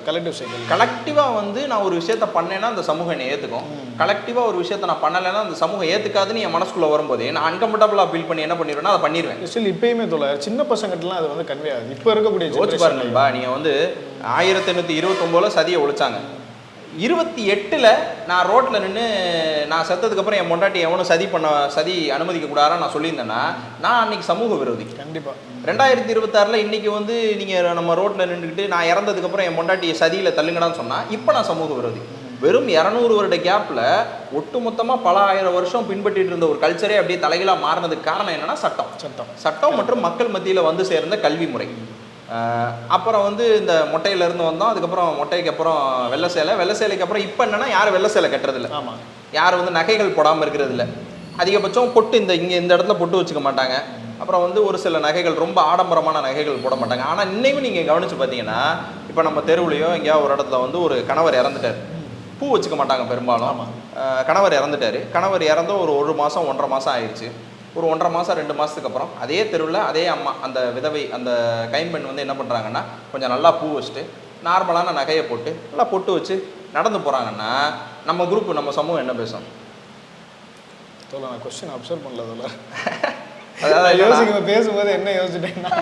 Speaker 1: கலெக்டிவா வந்து நான் ஒரு விஷயத்த பண்ணேன்னா அந்த சமூகம் என்னை ஏத்துக்கும். கலெக்டிவா ஒரு விஷயத்த நான் பண்ணலைன்னா அந்த சமூகம் ஏத்துக்காதுன்னு என் மனசுக்குள்ள வரும்போது நான் அன்கம்ஃபர்டபுளா ஃபீல் பண்ணி என்ன பண்ணிடுவேன்னா அதை பண்ணிடுவேன்.
Speaker 2: ஸ்டில் இப்பயுமே தோழர் சின்ன பசங்கட்டெல்லாம் அது வந்து கன்வே ஆகுது. இப்போ இருக்கக்கூடிய
Speaker 1: யோசிச்சு பாருங்கப்பா, நீங்க வந்து 1829 சதியை ஒழிச்சாங்க. 28ல் நான் ரோட்ல நின்று நான் செத்ததுக்கு அப்புறம் என் பொண்டாட்டி எவனும் சதி அனுமதிக்க கூடாதுன்னு நான் சொல்லியிருந்தேன்னா நான் அன்னைக்கு சமூக விரோதி.
Speaker 2: கண்டிப்பா.
Speaker 1: 2026ல் இன்னைக்கு வந்து நீங்க நம்ம ரோட்ல நின்றுக்கிட்டு நான் இறந்ததுக்கு அப்புறம் என் பொண்டாட்டி சதியில தள்ளுங்கடான்னு சொன்னா இப்போ நான் சமூக விரோதி. வெறும் 200 வருட கேப்ல ஒட்டுமொத்தமா பல ஆயிரம் வருஷம் பின்பற்றிட்டு இருந்த ஒரு கல்ச்சரே அப்படியே தலைகீழா மாறினதுக்கு காரணம் என்னன்னா சட்டம் மற்றும் மக்கள் மத்தியில வந்து சேர்ந்த கல்வி முறை. அப்புறம் வந்து இந்த மொட்டையிலேருந்து வந்தோம். அதுக்கப்புறம் மொட்டைக்கு அப்புறம் வெள்ளை சேலைக்கு அப்புறம் இப்போ என்னன்னா யாரும் வெள்ளை சேலை கட்டுறதில்ல.
Speaker 2: ஆமாம்,
Speaker 1: யாரும் வந்து நகைகள் போடாமல் இருக்கிறது இல்லை. அதிகபட்சம் பொட்டு இந்த இடத்துல பொட்டு வச்சுக்க மாட்டாங்க. அப்புறம் வந்து ஒரு சில நகைகள் ரொம்ப ஆடம்பரமான நகைகள் போட மாட்டாங்க. ஆனால் இன்னையும் நீங்கள் கவனிச்சு பார்த்தீங்கன்னா இப்போ நம்ம தெருவுலையோ எங்கேயாவது ஒரு இடத்துல வந்து ஒரு கணவர் இறந்துட்டார், பூ வச்சுக்க மாட்டாங்க பெரும்பாலும். கணவர் இறந்துட்டார். கணவர் இறந்த ஒரு மாதம் 1.5 மாதம் ஆயிடுச்சு. ஒரு 1.5 மாதம் 2 மாதத்துக்கு அப்புறம் அதே தெருவில் அதே அம்மா அந்த விதவை அந்த கைம்பெண் வந்து என்ன பண்ணுறாங்கன்னா கொஞ்சம் நல்லா பூ வச்சுட்டு நார்மலான நகையை போட்டு நல்லா பொட்டு வச்சு நடந்து போகிறாங்கன்னா நம்ம குரூப் நம்ம சமூகம் என்ன பேசும்?
Speaker 2: நான் கொஸ்டின் அப்சர்வ் பண்ணல. அதாவது யோசிக்க பேசும்போது என்ன யோசிச்சிட்டேன்னா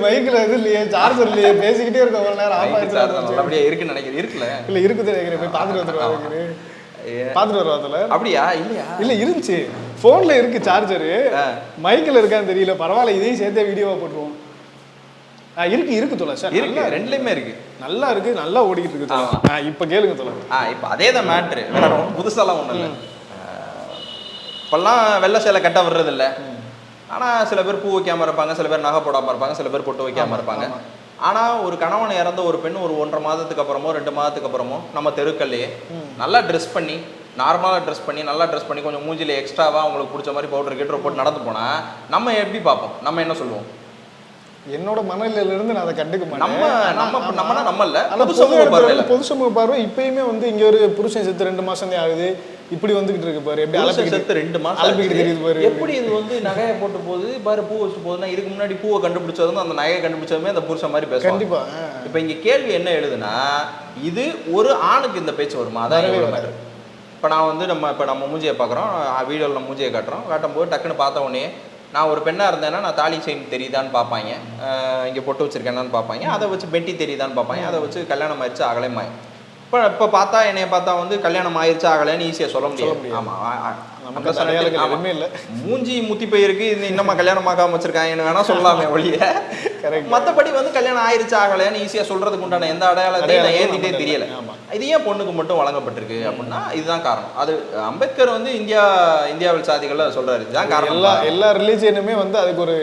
Speaker 2: மைக்கில் எது இல்லையே, சார்ஜர் இல்லையே, பேசிக்கிட்டே இருக்க ஒரு நேரம் ஆஃப் ஆயிடுச்சு.
Speaker 1: அப்படியே இருக்குன்னு நினைக்கிறேன். இருக்குல்ல இல்லை
Speaker 2: இருக்குது நினைக்கிறேன். போய் பார்த்துட்டு வந்துருவாங்க. பார்த்துட்டு வருவாதுல
Speaker 1: அப்படியா? இல்லையா?
Speaker 2: இல்லை இருந்துச்சு. ஃபோனில் இருக்கு சார்ஜரு, மைக்கில் இருக்கான்னு தெரியல. பரவாயில்ல, இதையும் சேர்த்தே வீடியோவாக போட்டுருவோம். இருக்கு தோழர் சார்,
Speaker 1: இருக்கு, ரெண்டுலையுமே இருக்கு.
Speaker 2: நல்லா இருக்கு, நல்லா ஓடிக்கிட்டு இருக்கு. இப்போ கேளுங்க தோழர்.
Speaker 1: இப்போ அதே தான் மேட்ரு, வேற புதுசாலாம் ஒன்றும் இல்லை. இப்பெல்லாம் வெள்ளை சேலை கட்ட வர்றதில்லை. ஆனால் சில பேர் பூ வைக்காமல் இருப்பாங்க, சில பேர் நகை போடாமல் இருப்பாங்க, சில பேர் பொட்டு வைக்காமல் இருப்பாங்க. ஆனால் ஒரு கணவன் இறந்த ஒரு பெண் ஒரு 1.5 மாதத்துக்கு அப்புறமோ 2 மாதத்துக்கு அப்புறமோ நம்ம தெருக்கல்லையே நல்லா ட்ரெஸ் பண்ணி நார்மலாக ட்ரெஸ் பண்ணி கொஞ்சம் மூஞ்சில எக்ஸ்ட்ராவாக அவங்களுக்கு பிடிச்ச மாதிரி பவுடர் கேட்டு போட்டு நடந்து போனால் நம்ம எப்படி பார்ப்போம்? நம்ம என்ன சொல்லுவோம்?
Speaker 2: என்னோட மனநிலையிலிருந்து நான் அதை கண்டுக்க மாட்டேன். பொது சமூக பார்வை இப்பயுமே வந்து இங்க ஒரு புருஷன் செத்து 2 மாசம் தான் ஆகுது, இப்படி வந்துகிட்டு இருக்கு பாரு. எப்படி
Speaker 1: செத்து 2 மாசம் அலப்பிக்கிட்டு தெரியுது பாரு. எப்படி இது வந்து நகையை போட்டு போகுது பாரு, பூ வச்சு போகுதுன்னா இதுக்கு முன்னாடி பூவை கண்டுபிடிச்சதும் அந்த நகையை கண்டுபிடிச்சதுமே அந்த புருஷன் மாதிரி பேசும்.
Speaker 2: கண்டிப்பா.
Speaker 1: இப்ப இங்க கேள்வி என்ன எழுதுனா, இது ஒரு ஆணுக்கு இந்த பேச்சு வருமா? அதான் இப்ப நான் வந்து நம்ம மூஞ்சியை பாக்குறோம், வீடியோல நம்ம மூஞ்சியை காட்டும் போது டக்குன்னு பார்த்த உடனே நான் ஒரு பெண்ணாக இருந்தேன்னா நான் தாலி செயின் தெரியுதான்னு பார்ப்பாங்க, இங்கே பொட்டு வச்சிருக்கேன்னு பார்ப்பாங்க, அதை வச்சு பெட்டி தெரியுதான்னு பார்ப்பாங்க, அதை வச்சு கல்யாணம் ஆயிடுச்சு ஆகலையுமா. இப்போ பார்த்தா என்னைய பார்த்தா வந்து கல்யாணம் ஆயிடுச்சு ஆகலைன்னு ஈஸியாக சொல்ல முடியாது. ஆமாம்,
Speaker 2: இல்லை
Speaker 1: மூஞ்சி முத்தி போயிருக்கு, இது இன்னமா கல்யாணம் ஆகாம வச்சிருக்காங்கன்னு வேணா சொல்லலாமே ஒழிய, மற்றபடி வந்து கல்யாணம் ஆயிடுச்சு ஆகலைன்னு ஈஸியாக சொல்றதுக்கு உண்டான எந்த அடையாளத்தையும் நான் ஏற்றிட்டே தெரியல. இது ஏன் பொண்ணுக்கு மட்டும் வழங்கப்பட்டிருக்கு அப்படின்னா இதுதான் காரணம். அது அம்பேத்கர் வந்து இந்தியாவில் சாதிகள்ல சொல்றாரு, இதுதான் காரணம்.
Speaker 2: எல்லா ரிலீஜியனுமே வந்து அதுக்கு ஒரு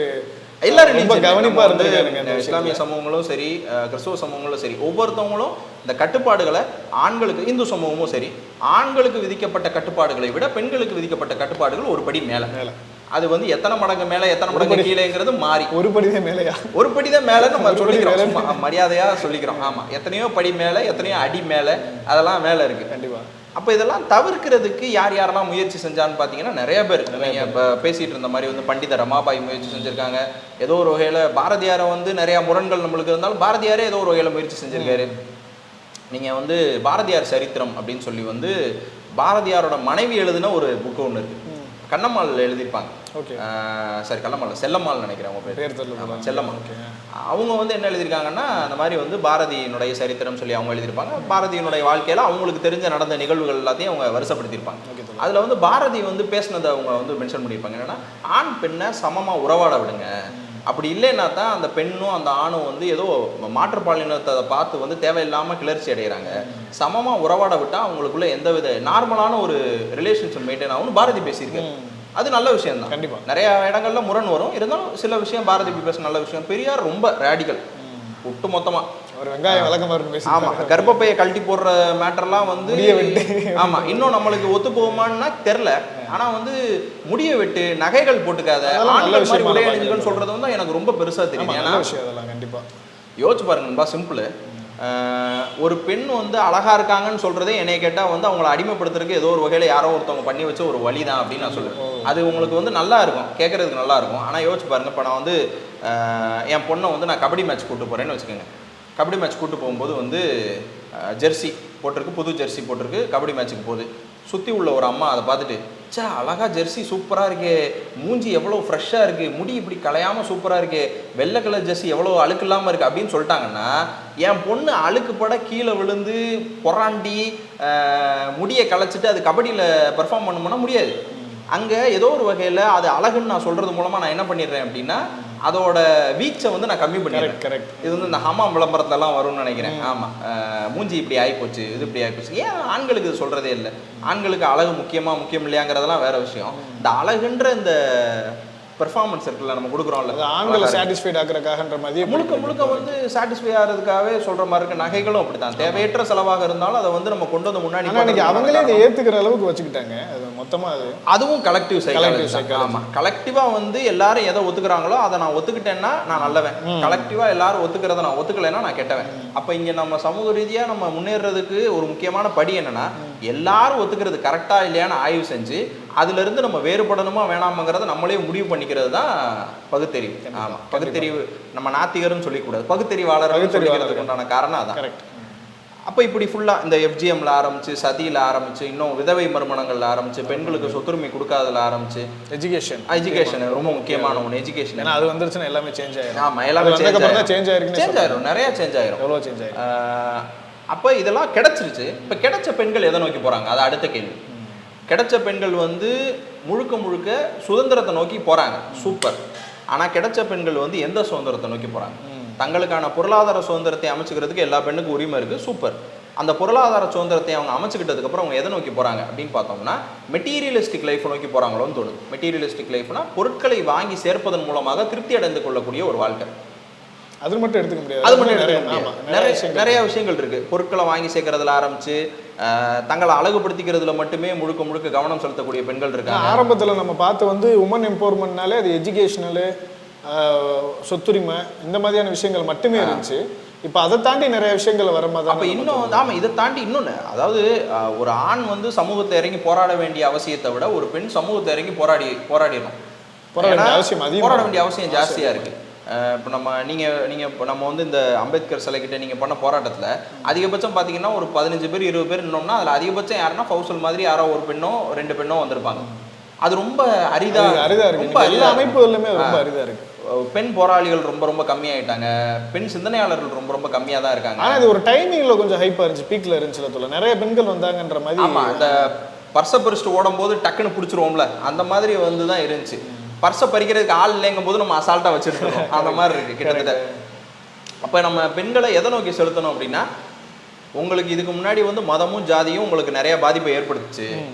Speaker 1: எல்லா
Speaker 2: ரொம்ப கவனிப்பா
Speaker 1: வந்து
Speaker 2: இருந்திருக்காங்க.
Speaker 1: இஸ்லாமிய சமூகங்களும் சரி, கிறிஸ்துவ சமூகங்களும் சரி, ஒவ்வொருத்தவங்களும் இந்த கட்டுப்பாடுகளை ஆண்களுக்கு, இந்து சமூகமும் சரி, ஆண்களுக்கு விதிக்கப்பட்ட கட்டுப்பாடுகளை விட பெண்களுக்கு விதிக்கப்பட்ட கட்டுப்பாடுகள் ஒரு படி மேல. அது வந்து எத்தனை மடங்கு மேல எத்தனை மடங்கு கீழேங்கிறது மாறி
Speaker 2: ஒரு படிதான் மேலையா,
Speaker 1: ஒரு படிதான் மேல நம்ம சொல்லிக்கிறோம், மரியாதையா சொல்லிக்கிறோம். ஆமா, எத்தனையோ படி மேல, எத்தனையோ அடி மேல, அதெல்லாம் மேல இருக்கு.
Speaker 2: கண்டிப்பா.
Speaker 1: அப்போ இதெல்லாம் தவிர்க்கிறதுக்கு யார் யாரெல்லாம் முயற்சி செஞ்சான்னு பார்த்தீங்கன்னா நிறைய பேர். நீங்கள் இப்போ பேசிகிட்டு இருந்த மாதிரி வந்து பண்டித ரமாபாய் முயற்சி செஞ்சுருக்காங்க. ஏதோ ஒரு வகையில் பாரதியாரை வந்து நிறையா முரண்கள் நம்மளுக்கு இருந்தாலும் பாரதியாரே ஏதோ ஒரு வகையில் முயற்சி செஞ்சுருக்காரு. நீங்கள் வந்து பாரதியார் சரித்திரம் அப்படின்னு சொல்லி வந்து பாரதியாரோட மனைவி எழுதின ஒரு புக்கு ஒன்று இருக்குது. கண்ணம்மாள் எழுதியிருப்பாங்க.
Speaker 2: ஓகே,
Speaker 1: சரி, கண்ணம்மாள் செல்லம்மாள் நினைக்கிறேன் அவங்க பேர். செல்லம்மாள். அவங்க வந்து என்ன எழுதியிருக்காங்கன்னா, அந்த மாதிரி வந்து பாரதியினுடைய சரித்திரம் சொல்லி அவங்க எழுதியிருப்பாங்க. பாரதியினுடைய வாழ்க்கையில் அவங்களுக்கு தெரிஞ்ச நடந்த நிகழ்வுகள் எல்லாத்தையும் அவங்க வரிசைப்படுத்தியிருப்பாங்க. அதில் வந்து பாரதி வந்து பேசினதை அவங்க வந்து மென்ஷன் பண்ணியிருப்பாங்க. என்னன்னா, ஆண் பெண்ணை சமமாக உறவாட விடுங்க, அப்படி இல்லைன்னா தான் அந்த பெண்ணும் அந்த ஆணும் வந்து ஏதோ மாற்றுப்பாலினத்தை பார்த்து வந்து தேவையில்லாமல் கிளர்ச்சி அடைகிறாங்க. சமமாக உறவாட விட்டால் அவங்களுக்குள்ள எந்தவித நார்மலான ஒரு ரிலேஷன்ஷிப் மெயின்டைன் ஆகும்னு பாரதி பேசியிருக்காரு. அது நல்ல விஷயம் தான்.
Speaker 2: கண்டிப்பா
Speaker 1: நிறைய இடங்கள்ல முரண் வரும், இருந்தாலும் சில விஷயம் பாரதி பேச நல்ல விஷயம். பெரியார் ரொம்ப ரேடிக்கல், ஒட்டு மொத்தமா
Speaker 2: ஒரு வெங்காயம் விளக்கமா.
Speaker 1: ஆமா, கர்ப்பப்பையை கழட்டி போடுற மேட்டர்லாம் வந்து ஆமா, இன்னும் நம்மளுக்கு ஒத்து போகுமான்னா தெரியல. ஆனா வந்து முடிய வெட்டு, நகைகள் போட்டுக்காத, ஆண்கள் மாதிரி உடை அணிஞ்சுன்னு சொல்றது வந்து எனக்கு ரொம்ப பெருசா தெரியும். ஏன்னா
Speaker 2: கண்டிப்பா
Speaker 1: யோசிச்சு பாருங்க, சிம்பிள். ஒரு பெண் வந்து அழகா இருக்காங்கன்னு சொல்றதே என்னைய கேட்டால் வந்து அவங்கள அடிமைப்படுத்துறதுக்கு ஏதோ ஒரு வகையில் யாரோ ஒருத்தவங்க பண்ணி வச்ச ஒரு வழி தான் அப்படின்னு நான் சொல்லுவேன். அது உங்களுக்கு வந்து நல்லா இருக்கும், கேட்கறதுக்கு நல்லா இருக்கும். ஆனால் யோசிச்சு பாருங்க, இப்போ நான் வந்து என் பொண்ணை வந்து நான் கபடி மேட்ச் கூப்பிட்டு போகிறேன்னு வச்சுக்கோங்க. கபடி மேட்ச் கூப்பிட்டு போகும்போது வந்து ஜெர்சி போட்டிருக்கு, புது ஜெர்சி போட்டிருக்கு, கபடி மேட்ச்சுக்கு போகுது. சுற்றி உள்ள ஒரு அம்மா அதை பார்த்துட்டு, சா அழகா ஜெர்சி சூப்பராக இருக்கே, மூஞ்சி எவ்வளோ ஃப்ரெஷ்ஷாக இருக்குது, முடி இப்படி கலையாமல் சூப்பராக இருக்கே, வெள்ளை கலர் ஜெர்சி எவ்வளோ அழுக்கு இல்லாமல் இருக்குது அப்படின்னு சொல்லிட்டாங்கன்னா, என் பொண்ணு அழுக்குப்பட கீழே விழுந்து பொறாண்டி முடியை கலைச்சிட்டு அது கபடியில் பெர்ஃபார்ம் பண்ணணும்னா முடியாது. அங்கே ஏதோ ஒரு வகையில் அது அழகுன்னு நான் சொல்கிறது மூலமாக நான் என்ன பண்ணிடுறேன் அப்படின்னா, அதோட வீச்சை வந்து நான் கம்மி பண்ணிடுறேன். கரெக்ட். இது வந்து இந்த ஹமாம் விளம்பரத்துலலாம் வரும்னு நினைக்கிறேன். ஆமாம், மூஞ்சி இப்படி ஆகிப்போச்சு, இது இப்படி ஆகிப்போச்சு. ஏன் ஆண்களுக்கு இது சொல்கிறதே இல்லை? ஆண்களுக்கு அழகு முக்கியம் இல்லையாங்கிறதெல்லாம் வேற விஷயம். இந்த அழகுன்ற இந்த பெர்ஃபார்மன்ஸ் இருக்குல்ல நம்ம கொடுக்குறோம்ல,
Speaker 2: ஆண்களை சாட்டிஸ்ஃபைட் ஆக்குறதுக்காகன்ற மாதிரி
Speaker 1: முழுக்க வந்து சாட்டிஸ்ஃபை ஆகிறதுக்காகவே சொல்கிற மாதிரி இருக்க நகைகளும் அப்படி தான். தேவையற்ற செலவாக இருந்தாலும் அதை வந்து நம்ம கொண்டு வந்து முன்னாடி
Speaker 2: அவங்களே அதை ஏற்றுக்கிற அளவுக்கு வச்சுக்கிட்டாங்க. அது மொத்தமாக
Speaker 1: அதுவும் கலெக்டிவ் சைக்காலஜி. ஆமாம், கலெக்டிவாக வந்து எல்லாரும் எதை ஒத்துக்கிறாங்களோ அதை நான் ஒத்துக்கிட்டேன்னா நான் நல்லவன், கலெக்டிவாக எல்லாரும் ஒத்துக்கிறத நான் ஒத்துக்கலைன்னா நான் கெட்டவன். அப்போ இங்கே நம்ம சமூக ரீதியாக நம்ம முன்னேறதுக்கு ஒரு முக்கியமான படி என்னன்னா, எல்லாரும் ஒத்துக்கிறது கரெக்டாக இல்லையான்னு ஆய்வு செஞ்சு அதுலேருந்து நம்ம வேறுபடணுமா வேணாமங்கிறத நம்மளே முடிவு பண்ணிக்கிறது தான் பகுத்தறிவு. ஆமாம், பகுத்தறிவு. நம்ம நாத்திகர்னு சொல்லிக்கூடாது, பகுத்தறிவாளர் சொல்லிக்கிறதுக்கு உண்டான காரணம் அதான். கரெக்ட். அப்போ இப்படி ஃபுல்லாக இந்த எஃப்ஜிஎம்ல ஆரம்பிச்சு, சதியில் ஆரம்பிச்சு, இன்னும் விதவை மறுமணங்கள்ல ஆரம்பிச்சு, பெண்களுக்கு சொத்துரிமை கொடுக்காததுல ஆரம்பிச்சு, எஜுகேஷன் ரொம்ப முக்கியமான ஒன்று. எஜுகேஷன் ஏன்னா
Speaker 2: அது வந்துருச்சுன்னா எல்லாமே சேஞ்ச் ஆயிடும்.
Speaker 1: ஆமாம், எல்லாமே சேஞ்ச் ஆயிரும், நிறைய சேஞ்ச் ஆயிரும், எவ்வளோ சேஞ்ச் ஆயிரும். அப்போ இதெல்லாம் கிடைச்சிருச்சு. இப்போ கிடைச்ச பெண்கள் எதை நோக்கி போகிறாங்க? அது அடுத்த கேள்வி. கிடைச்ச பெண்கள் வந்து முழுக்க சுதந்திரத்தை நோக்கி போகிறாங்க, சூப்பர். ஆனால் கிடைச்ச பெண்கள் வந்து எந்த சுதந்திரத்தை நோக்கி போகிறாங்க? தங்களுக்கான பொருளாதார சுதந்திரத்தை அமைச்சுக்கிறதுக்கு எல்லா பெண்ணுக்கும் உரிமை இருக்குது, சூப்பர். அந்த பொருளாதார சுதந்திரத்தை அவங்க அமைச்சுக்கிட்டதுக்கப்புறம் அவங்க எதை நோக்கி போகிறாங்க அப்படின்னு பார்த்தோம்னா, மெட்டீரியலிஸ்டிக் லைஃப்பை நோக்கி போகிறாங்களோன்னு தோணுது. மெட்டீரியலிஸ்டிக் லைஃப்னா பொருட்களை வாங்கி சேர்ப்பதன் மூலமாக திருப்தி அடைந்து கொள்ளக்கூடிய ஒரு வாழ்க்கை.
Speaker 2: அது மட்டும் எடுத்துக்க முடியாது.
Speaker 1: அது மட்டும் எடுத்துக்க முடியாது. நிறைய விஷயங்கள் இருக்கு. பொருட்களை வாங்கி சேர்க்கறதுல ஆரம்பிச்சு தங்களை அழகுபடுத்திக்கிறதுல மட்டுமே முழுக்க கவனம் செலுத்தக்கூடிய பெண்கள் இருக்காங்க.
Speaker 2: ஆரம்பத்தில் நம்ம பார்த்து வந்து உமன் எம்பவர்மெண்ட்னாலே அது எஜுகேஷனலு, சொத்துரிமை, இந்த மாதிரியான விஷயங்கள் மட்டுமே இருந்துச்சு. இப்போ அதை தாண்டி நிறைய விஷயங்கள் வர மாதிரி.
Speaker 1: அப்போ இன்னும் வந்து ஆமாம், இதை தாண்டி இன்னொன்று, அதாவது ஒரு ஆண் வந்து சமூகத்தை இறங்கி போராட வேண்டிய அவசியத்தை விட ஒரு பெண் சமூகத்தை இறங்கி போராடிடணும். போராட வேண்டிய அவசியம் ஜாஸ்தியாக இருக்குது. இப்போ நீங்கள் இப்போ நம்ம வந்து இந்த அம்பேத்கர் சிலைக்கிட்ட நீங்கள் பண்ண போராட்டத்தில் அதிகபட்சம் பார்த்தீங்கன்னா ஒரு 15 பேர் 20 பேர் நின்னோம்னா அதில் அதிகபட்சம் யாருன்னா ஃபௌசல் மாதிரி யாரோ ஒரு பெண்ணோ 2 பெண்ணோ வந்திருப்பாங்க. அது ரொம்ப அரிதாக
Speaker 2: இருக்கு. எல்லா அமைப்புகளுமே ரொம்ப அரிதாக இருக்கு.
Speaker 1: பெண் போராளிகள் ரொம்ப கம்மியாயிட்டாங்க, பெண் சிந்தனையாளர்கள் ரொம்ப கம்மியாக தான் இருக்காங்க.
Speaker 2: ஆனால் இது ஒரு டைமிங்கில் கொஞ்சம் ஹைப்பாக இருந்துச்சு, பீக்கில் இருந்துச்சு, நிறைய பெண்கள் வந்தாங்கன்ற மாதிரி.
Speaker 1: ஆமாம், இந்த பர்ஸை பறிச்சுட்டு ஓடும்போது டக்குன்னு பிடிச்சிருவோம்ல, அந்த மாதிரி வந்து தான் இருந்துச்சு. பர்ஸை பறிக்கிறதுக்கு ஆள் இல்லைங்கும் போது நம்ம அசால்ட்டாக வச்சுருக்கோம், அந்த மாதிரி இருக்குது கிட்டத்தட்ட. அப்போ நம்ம பெண்களை எதை நோக்கி செலுத்தணும் அப்படின்னா, உங்களுக்கு இதுக்கு முன்னாடி வந்து மதமும் ஜாதியும் உங்களுக்கு நிறைய பாதிப்பை ஏற்படுத்துச்சு.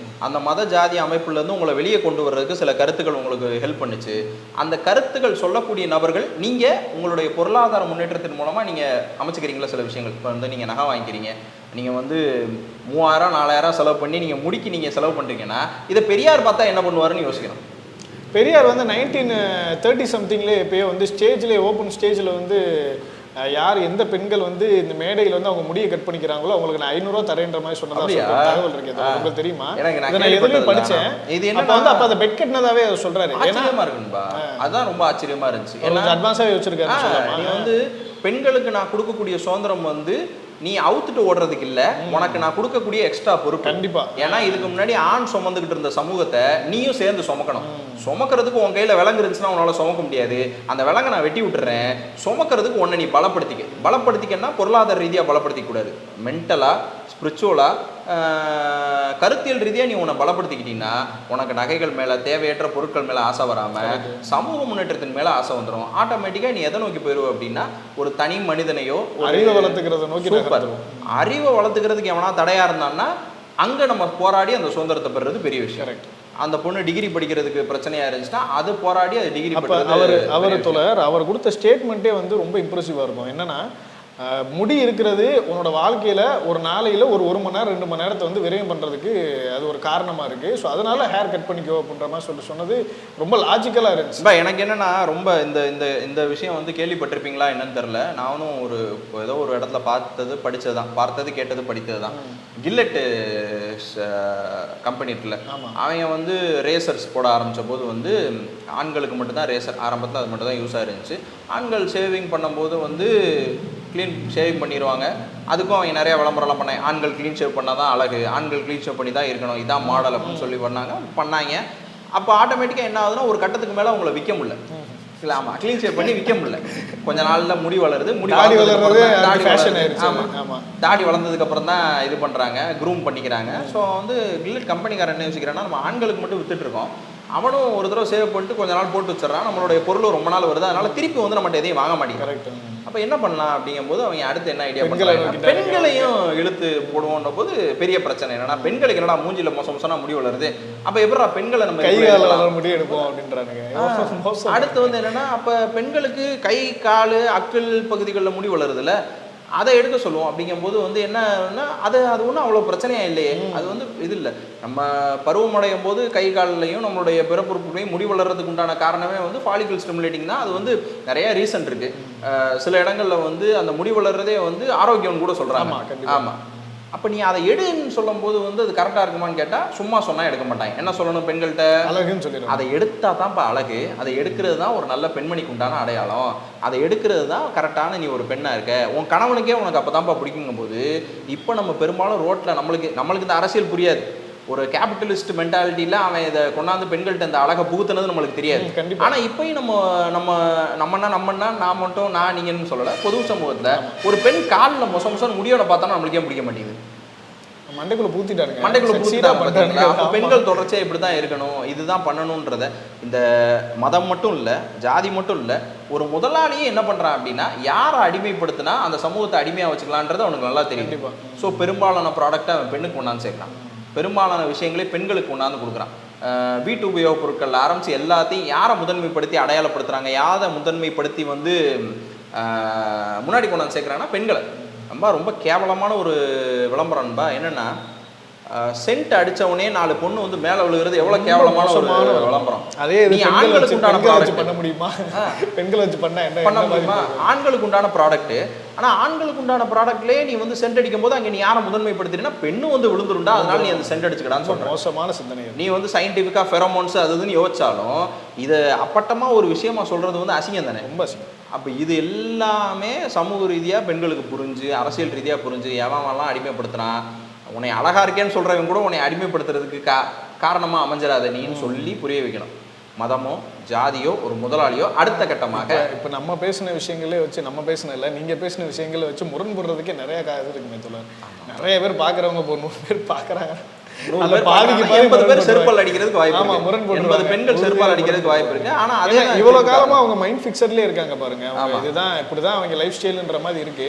Speaker 1: அந்த மத ஜாதி அமைப்புல இருந்து உங்களை வெளியே கொண்டு வர்றதுக்கு சில கருத்துக்கள் உங்களுக்கு ஹெல்ப் பண்ணுச்சு. அந்த கருத்துக்கள் சொல்லக்கூடிய நபர்கள் நீங்க உங்களுடைய பொருளாதார முன்னேற்றத்தின் மூலமா நீங்க அமைச்சுக்கிறீங்களா சில விஷயங்கள். இப்போ வந்து நீங்க நகை வாங்கிக்கிறீங்க, நீங்க வந்து 3000 4000 செலவு பண்ணி நீங்க முடிக்கி நீங்க செலவு பண்றீங்கன்னா இதை பெரியார் பார்த்தா என்ன பண்ணுவாருன்னு யோசிக்கணும்.
Speaker 2: பெரியார் வந்து 1930 சம்திங்லேயே எப்பயோ வந்து ஸ்டேஜ்லேயே ஓப்பன் ஸ்டேஜில் வந்து யார் எந்த பெண்கள் வந்து இந்த மேடையில் வந்து அவங்க முடியை கட் பண்ணிக்கிறாங்களோ அவங்களுக்கு நான் 500 தரேன்ற மாதிரி சொன்னதா தகவல் இருக்கு. உங்களுக்கு தெரியுமா? நான் எதுவுமே படிச்சேன். இது என்ன வந்து அப்ப அதை பெட் கட்டினதாவே அவர் சொல்றாரு.
Speaker 1: ஆச்சரியமா இருக்குன்பா. அதான் ரொம்ப ஆச்சரியமா இருந்துச்சு. ஏன்னா
Speaker 2: அட்வான்ஸாவே வச்சிருக்காரு.
Speaker 1: நீ வந்து பெண்களுக்கு நான் கொடுக்கக்கூடிய சுதந்திரம் வந்து நீ அவுத்துட்டு ஓடுறதுக்கு இல்ல, உனக்கு நான் கொடுக்கக்கூடிய எக்ஸ்ட்ரா பொறுப்பு.
Speaker 2: கண்டிப்பா.
Speaker 1: ஏன்னா இதுக்கு முன்னாடி ஆண் சுமந்துகிட்டு இருந்த சமூகத்தை நீயும் சேர்ந்து சுமக்கணும். சுமக்கிறதுக்கு உன் கையில விலங்கு இருந்துச்சுன்னா உன்னால சுமக்க முடியாது. அந்த விலங்கை நான் வெட்டி விட்டுறேன். சுமக்கிறதுக்கு உன்னை நீ பலப்படுத்திக்கன்னா பொருளாதார ரீதியா பலப்படுத்திக்க கூடாது. மென்டலா, ஸ்பிரிச்சுவலா, கருத்தியல் ரீதியா நீ உன்னை பலப்படுத்திக்கிட்டீங்கன்னா உனக்கு நகைகள் மேல, தேவையற்ற பொருட்கள் மேல ஆசை வராம சமூக முன்னேற்றத்தின் மேல ஆசை வந்துடும். ஆட்டோமேட்டிக்கா நீ எதை நோக்கி போயிருவ அப்படின்னா ஒரு தனி மனிதனையோ
Speaker 2: அறிவை வளர்த்துக்கிறத நோக்கி.
Speaker 1: அறிவை வளர்த்துக்கிறதுக்கு எவனா தடையா இருந்தான்னா அங்க நம்ம போராடி அந்த சுதந்திரத்தை பெறுறது பெரிய விஷயம். அந்த பொண்ணு டிகிரி படிக்கிறதுக்கு பிரச்சனையா இருந்துச்சுன்னா அது போராடி அது டிகிரி
Speaker 2: அவர் கொடுத்த ஸ்டேட்மெண்ட்டே வந்து ரொம்ப இம்ப்ரெசிவா இருக்கும். என்னன்னா முடி இருக்கிறது உன்னோட வாழ்க்கையில ஒரு நாளையில ஒரு 1 மணி நேரம் 2 மணி நேரத்தை வந்து விரயம் பண்றதுக்கு அது ஒரு காரணமா இருக்கு. ஸோ அதனால ஹேர் கட் பண்ணிக்கோ அப்படின்ற மாதிரி சொன்னது ரொம்ப லாஜிக்கலா இருந்துச்சு.
Speaker 1: எனக்கு என்னன்னா ரொம்ப இந்த இந்த இந்த விஷயம் வந்து கேள்விப்பட்டிருப்பீங்களா என்னன்னு தெரியல. நானும் ஏதோ ஒரு இடத்துல பார்த்தது கேட்டது படித்தது தான். கில்லெட்டு கம்பெனி இருக்குல்ல, அவங்க வந்து ரேசர்ஸ் போட ஆரம்பித்த போது வந்து ஆண்களுக்கு மட்டும்தான் ரேசர் ஆரம்பத்தில் அது மட்டும் தான் யூஸ் ஆயிருந்துச்சு. ஆண்கள் ஷேவிங் பண்ணும்போது வந்து க்ளீன் ஷேவிங் பண்ணிடுவாங்க. அதுக்கும் அவங்க நிறைய விளம்பரம்லாம் பண்ணாங்க. ஆண்கள் க்ளீன் ஷேவ் பண்ணால் தான் அழகு, ஆண்கள் க்ளீன் ஷேவ் பண்ணி தான் இருக்கணும், இதான் மாடல் அப்படின்னு சொல்லி பண்ணாங்க. அப்போ ஆட்டோமேட்டிக்காக என்ன ஆகுதுன்னா ஒரு கட்டத்துக்கு மேலே அவங்கள விற்க முடியல. இல்லை, ஆமாம், க்ளீன் ஷேவ் பண்ணி விற்க முடியல. கொஞ்ச நாளில் முடி வளருது, தாடி வளர்ந்ததுக்கு அப்புறம் தான் இது பண்ணுறாங்க, க்ரூம் பண்ணிக்கிறாங்க. ஸோ வந்து கில்லெட் கம்பெனிக்காரன் என்ன யோசிக்கிறான்னா நம்ம ஆண்களுக்கு மட்டும் வித்துட்டு இருக்கோம், அவனும் ஒரு தடவை சேவ் பண்ணிட்டு கொஞ்ச நாள் போட்டு வச்சிடறான், நம்மளுடைய பொருள் ரொம்ப நாள் வருது, அதனால திருப்பி வந்து நம்மகிட்ட எதையும் வாங்க மாட்டேங்கிறாங்க. அப்போ என்ன பண்ணலாம் அப்படிங்கும்போது அவங்க அடுத்து என்ன ஐடியா பண்ணுறாங்க, பெண்களையும் இழுத்து போடுவோன்ற போது பெரிய பிரச்சனை என்னன்னா பெண்களுக்கு என்னடா மூஞ்சில மோசமா முடி வளருது, அப்போ எப்படா பெண்களை நம்ம
Speaker 2: முடி எடுப்போம் அப்படின்றாங்க.
Speaker 1: அடுத்து வந்து என்னன்னா அப்போ பெண்களுக்கு கை கால் அக்கல் பகுதிகளில் முடி வளருதுல்ல, அதை எடுக்க சொல்லுவோம். அப்படிங்கும்போது வந்து என்னன்னா அது ஒன்றும் அவ்வளோ பிரச்சனையா இல்லையே. அது வந்து இது இல்லை, நம்ம பருவமடையும் போது கை காலையும் நம்மளுடைய பிறப்புறுப்புகளையும் முடி வளர்றதுக்கு உண்டான காரணமே வந்து ஃபாலிகல் ஸ்டிமுலேட்டிங் தான். அது வந்து நிறைய ரீசன் இருக்கு. சில இடங்கள்ல வந்து அந்த முடி வளர்றதே வந்து ஆரோக்கியம்னு கூட சொல்றாங்க. ஆமா, அப்போ நீ அதை எடுன்னு சொல்லும் போது வந்து அது கரெக்டாக இருக்குமான்னு கேட்டால் சும்மா சொன்னால் எடுக்க மாட்டாங்க. என்ன சொல்லணும், பெண்கள்கிட்ட
Speaker 2: அழகுன்னு சொல்லிடுவோம்.
Speaker 1: அதை எடுத்தா தான்ப்பா அழகு, அதை எடுக்கிறது தான் ஒரு நல்ல பெண்மணிக்கு உண்டான அடையாளம், அதை எடுக்கிறது தான் கரெக்டான நீ ஒரு பெண்ணாக இருக்க, உன் கணவனுக்கே உனக்கு அப்போ தான்ப்பா பிடிக்குங்கும் போது இப்போ நம்ம பெரும்பாலும் ரோட்டில் நம்மளுக்கு இந்த அரசியல் புரியாது. ஒரு கேபிட்டலிஸ்ட் மென்டாலிட்டியில் அவன் இதை கொண்டாந்து பெண்கள்கிட்ட இந்த அழகை புகுத்துனது நம்மளுக்கு தெரியாது. ஆனால் இப்போயும் நான் மட்டும் நான் நீங்கன்னு சொல்லலை, பொது சமூகத்தில் ஒரு பெண் காலில் மொசம் முடியோட பார்த்தோன்னா நம்மளுக்கே பிடிக்க மாட்டேங்குது.
Speaker 2: மண்டைக்குள்ள பூத்திட்டாங்க.
Speaker 1: அப்போ பெண்கள் தொடர்ச்சியாக இப்படி தான் இருக்கணும், இதுதான் பண்ணணுன்றத இந்த மதம் மட்டும் இல்லை, ஜாதி மட்டும் இல்லை, ஒரு முதலாளியே என்ன பண்ணுறான் அப்படின்னா யாரை அடிமைப்படுத்தினா அந்த சமூகத்தை அடிமையாக வச்சுக்கலான்றது அவனுக்கு நல்லா தெரியும். ஸோ பெரும்பாலான ப்ராடக்டை அவன் பெண்ணுக்கு கொண்டாந்து சேர்க்கலாம், பெரும்பாலான விஷயங்களே பெண்களுக்கு கொண்டாந்து கொடுக்குறான். வீட்டு உபயோகப் பொருட்கள் ஆரம்பித்து எல்லாத்தையும் யாரை முதன்மைப்படுத்தி அடையாளப்படுத்துகிறாங்க, யாரை முதன்மைப்படுத்தி வந்து முன்னாடி கொண்டாந்து சேர்க்குறாங்கன்னா பெண்களை. ரொம்ப கேவலமான ஒரு விளம்பரம்பா. என்னென்னா சென்ட் அடித்தவனே 4 பொண்ணு வந்து மேலே விழுகிறது எவ்வளோ கேவலமான ஒரு விளம்பரம்.
Speaker 2: அதே நீ ஆண்களுக்கு உண்டான ப்ராடக்ட் பண்ண முடியுமா, பெண்களை வச்சு பண்ண முடியுமா,
Speaker 1: ஆண்களுக்கு உண்டான ப்ராடக்ட். ஆனால் ஆண்களுக்கு உண்டான ப்ராடக்ட்லேயே நீ வந்து சென்ட் அடிக்கும் போது அங்கே நீ யாரை முதன்மைப்படுத்தினா பெண்ணு வந்து விழுந்துருண்டா, அதனால நீ அந்த சென்ட் அடிச்சுக்கடான்னு சொல்ற
Speaker 2: மோசமான சிந்தனை.
Speaker 1: நீ வந்து சயின்டிஃபிக்காக ஃபெரோமோன்ஸ் அதுன்னு யோசிச்சாலும் இதை அப்பட்டமாக ஒரு விஷயமா சொல்கிறது வந்து அசிங்கம் தானே, ரொம்ப அசிங்கம். அப்போ இது எல்லாமே சமூக ரீதியாக பெண்களுக்கு புரிஞ்சு, அரசியல் ரீதியாக புரிஞ்சு எவன்லாம் அடிமைப்படுத்துறான், உன்னை அழகா இருக்கேன்னு சொல்றவங்க கூட உன்னை அடிமைப்படுத்துறதுக்கு காரணமா அமைஞ்சிடாத நீன்னு சொல்லி புரிய வைக்கணும். மதமோ ஜாதியோ ஒரு முதலாளியோ அடுத்த கட்டமாக
Speaker 2: இப்போ நம்ம பேசின விஷயங்களே வச்சு நம்ம பேசின இல்லை, நீங்க பேசின விஷயங்களை வச்சு முரண்படுறதுக்கே நிறைய இது இருக்குமே தோழர். நிறைய பேர் பார்க்குறவங்க இப்போ 100 பேர் பார்க்குறாங்க,
Speaker 1: 100 பேர்
Speaker 2: பாதிக்கு
Speaker 1: பாதி 80 பேர் செருப்பால் அடிக்கிறதுக்கு வாய்ப்பு
Speaker 2: ஆமா, முரண்
Speaker 1: இருக்கு.
Speaker 2: போட்டுருவாங்க.
Speaker 1: 80 பெண்கள் செருப்பால் அடிக்கிறதுக்கு வாய்ப்பு இருக்கு. ஆனா அதே
Speaker 2: ஏன்னா இவ்வளவு காலமா அவங்க மைண்ட் ஃபிக்ஸட்லயே இருக்காங்க பாருங்க. அவங்க இதுதான் இப்படிதான் அவங்க லைஃப் ஸ்டைல்ன்ற மாதிரி இருக்கு.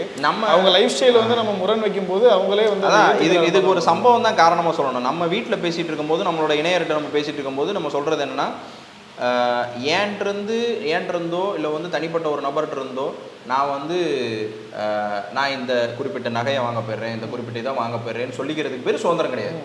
Speaker 2: அவங்க லைஃப் ஸ்டைல் வந்து நம்ம முரண் வைக்கும் போது அவங்களே வந்து
Speaker 1: இதுக்கு ஒரு சம்பவம் தான் காரணமா சொல்லணும். நம்ம வீட்டுல பேசிட்டு இருக்கும்போது, நம்மளோட இணையர்கிட்ட நம்ம பேசிட்டு இருக்கும்போது நம்ம சொல்றது என்னன்னா, ஏன்றிருந்தோ இல்லை வந்து தனிப்பட்ட ஒரு நபர்கிட்ட இருந்தோ நான் வந்து நான் இந்த குறிப்பிட்ட நகையை வாங்க போயிடுறேன், இந்த குறிப்பிட்ட இதை வாங்க போயிடுறேன்னு சொல்லிக்கிறதுக்கு பேர் சுதந்திரம் கிடையாது.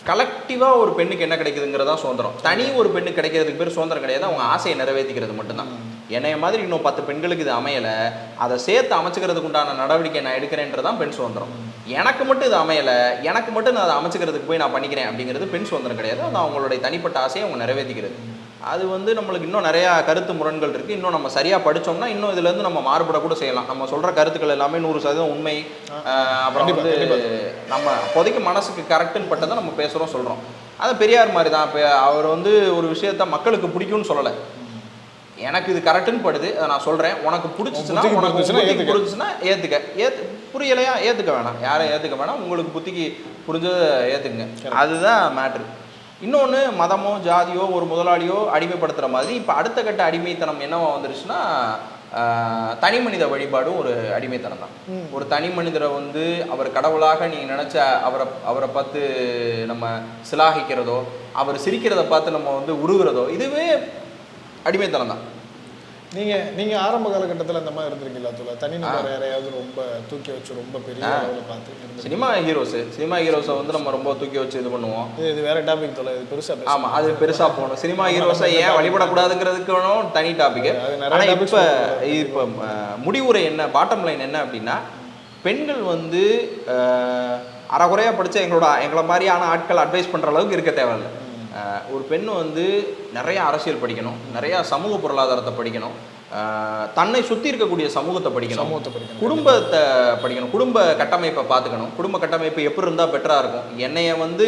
Speaker 1: கலெக்டிவாக ஒரு பெண்ணுக்கு என்ன கிடைக்குதுங்கிறதா சுதந்திரம். தனி ஒரு பெண்ணுக்கு கிடைக்கிறதுக்கு பேர் சுதந்திரம் கிடையாது. அவங்க ஆசையை நிறைவேற்றிக்கிறது மட்டும்தான். என்னைய மாதிரி இன்னும் 10 பெண்களுக்கு இது அமையலை, அதை சேர்த்து அமைச்சுக்கிறதுக்கு உண்டான நடவடிக்கை நான் எடுக்கிறேன்றதான் பெண் சுதந்திரம். எனக்கு மட்டும் இது அமையலை, எனக்கு மட்டும் நான் அதை அமைச்சுக்கிறதுக்கு போய் நான் பண்ணிக்கிறேன் அப்படிங்கிறது பெண் சுதந்திரம் கிடையாது. அது அவங்களுடைய தனிப்பட்ட ஆசையை அவங்க நிறைவேற்றிக்கிறது. அது வந்து நம்மளுக்கு இன்னும் நிறையா கருத்து முரண்கள் இருக்குது. இன்னும் நம்ம சரியாக படித்தோம்னா இன்னும் இதுலேருந்து நம்ம மாறுபடக்கூட செய்யலாம். நம்ம சொல்கிற கருத்துக்கள் எல்லாமே 100% உண்மை. அப்புறம் வந்து நம்ம அப்போதைக்கு மனசுக்கு கரெக்டுன்னு பட்டதை நம்ம பேசுகிறோம், சொல்கிறோம். அது பெரியார் மாதிரி தான். இப்போ அவர் வந்து ஒரு விஷயத்த மக்களுக்கு பிடிக்கும்னு சொல்லலை, எனக்கு இது கரெக்டுன்னு படுது, அதை நான் சொல்கிறேன், உனக்கு பிடிச்சிச்சுன்னா ஏற்றுக்க, புரியலையா ஏற்றுக்க வேணாம், யாரும் ஏற்றுக்க வேணாம், உங்களுக்கு புத்திக்கு புரிஞ்சதை ஏற்றுக்குங்க. அதுதான் மேட்ரு. இன்னொன்று, மதமோ ஜாதியோ ஒரு முதலாளியோ அடிமைப்படுத்துகிற மாதிரி இப்போ அடுத்த கட்ட அடிமைத்தனம் என்னவா வந்துருச்சுன்னா, தனி மனித வழிபாடும் ஒரு அடிமைத்தனம் தான். ஒரு தனி மனிதரை வந்து அவர் கடவுளாக நீங்கள் நினச்ச அவரை பார்த்து நம்ம சிலாகிக்கிறதோ, அவர் சிரிக்கிறத பார்த்து நம்ம வந்து உருகிறதோ, இதுவே அடிமைத்தனம் தான்.
Speaker 2: நீங்க ஆரம்ப காலகட்டத்தில் அந்த மாதிரி இருந்திருக்கீங்களா தோழா? தனிநபர் யாரையாவது ரொம்ப தூக்கி வச்சு ரொம்ப பெரிய அளவில் பார்த்து
Speaker 1: சினிமா ஹீரோஸை வந்து நம்ம ரொம்ப தூக்கி வச்சு இது பண்ணுவோம்.
Speaker 2: இது வேற டாபிக் தோழா, இது பெருசா.
Speaker 1: ஆமாம், அது பெருசா போகணும். சினிமா ஹீரோஸை ஏன் வழிபடக்கூடாதுங்கிறதுக்கு வேணும் தனி டாபிக். ஆனால் இப்போ முடிவுரை என்ன, பாட்டம் லைன் என்ன அப்படின்னா, பெண்கள் வந்து அறகுறையாக படித்த எங்களை மாதிரியான ஆட்கள் அட்வைஸ் பண்ணுற அளவுக்கு இருக்க தேவையில்லை. ஒரு பெண் வந்து நிறைய அரசியல் படிக்கணும், நிறையா சமூக பொருளாதாரத்தை படிக்கணும், தன்னை சுற்றி இருக்கக்கூடிய சமூகத்தை படிக்கணும், குடும்பத்தை படிக்கணும், குடும்ப கட்டமைப்பை பார்த்துக்கணும். குடும்ப கட்டமைப்பு எப்படி இருந்தால் பெட்டராக இருக்கும். என்னைய வந்து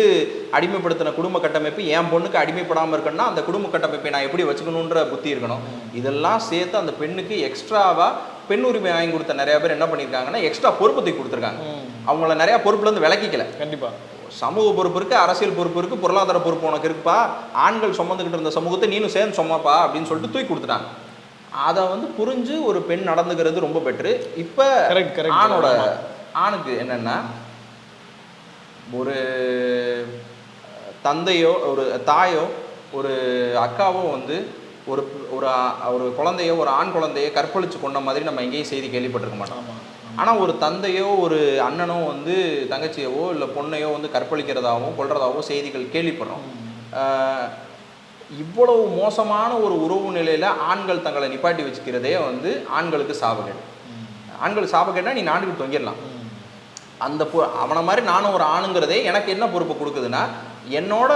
Speaker 1: அடிமைப்படுத்தின குடும்ப கட்டமைப்பு என் பொண்ணுக்கு அடிமைப்படாமல் இருக்கணும்னா அந்த குடும்ப கட்டமைப்பை நான் எப்படி வச்சுக்கணுன்ற புத்தி இருக்கணும். இதெல்லாம் சேர்த்து அந்த பெண்ணுக்கு எக்ஸ்ட்ராவாக பெண் உரிமை வாங்கி கொடுத்த நிறைய பேர் என்ன பண்ணியிருக்காங்கன்னா, எக்ஸ்ட்ரா பொறுப்பத்தை கொடுத்துருக்காங்க. அவங்கள நிறையா பொறுப்புலேருந்து விலக்கிக்கல.
Speaker 2: கண்டிப்பாக
Speaker 1: சமூக பொறுப்பு இருக்குது, அரசியல் பொறுப்பு இருக்குது, பொருளாதார பொறுப்பு உனக்கு இருக்குப்பா, ஆண்கள் சுமந்துக்கிட்டு இருந்த சமூகத்தை நீனும் சேர்ந்து சுமப்பா அப்படின்னு சொல்லிட்டு தூக்கி கொடுத்துட்டாங்க. அதை வந்து புரிஞ்சு ஒரு பெண் நடந்துக்கிறது ரொம்ப பெட்ரு. இப்போ ஆணுக்கு என்னென்னா, ஒரு தந்தையோ ஒரு தாயோ ஒரு அக்காவோ வந்து ஒரு ஒரு குழந்தையோ ஒரு ஆண் குழந்தையோ கற்பழித்து கொண்ட மாதிரி நம்ம எங்கேயும் செய்தி கேள்விப்பட்டிருக்க மாட்டோம். ஆனால் ஒரு தந்தையோ ஒரு அண்ணனோ வந்து தங்கச்சியவோ இல்லை பொண்ணையோ வந்து கற்பழிக்கிறதாகவும் கொல்றதாகவும் செய்திகள் கேள்விப்படுறோம். இவ்வளவு மோசமான ஒரு உறவு நிலையில் ஆண்கள் தங்களை நிப்பாட்டி வச்சுக்கிறதே வந்து ஆண்களுக்கு சாபகேடு. ஆண்கள் சாபகேடுனா நீ நாட்டுக்கு தொங்கிடலாம். அந்த அவனை மாதிரி நானும் ஒரு ஆணுங்கிறதே எனக்கு என்ன பொறுப்பு கொடுக்குதுன்னா, என்னோட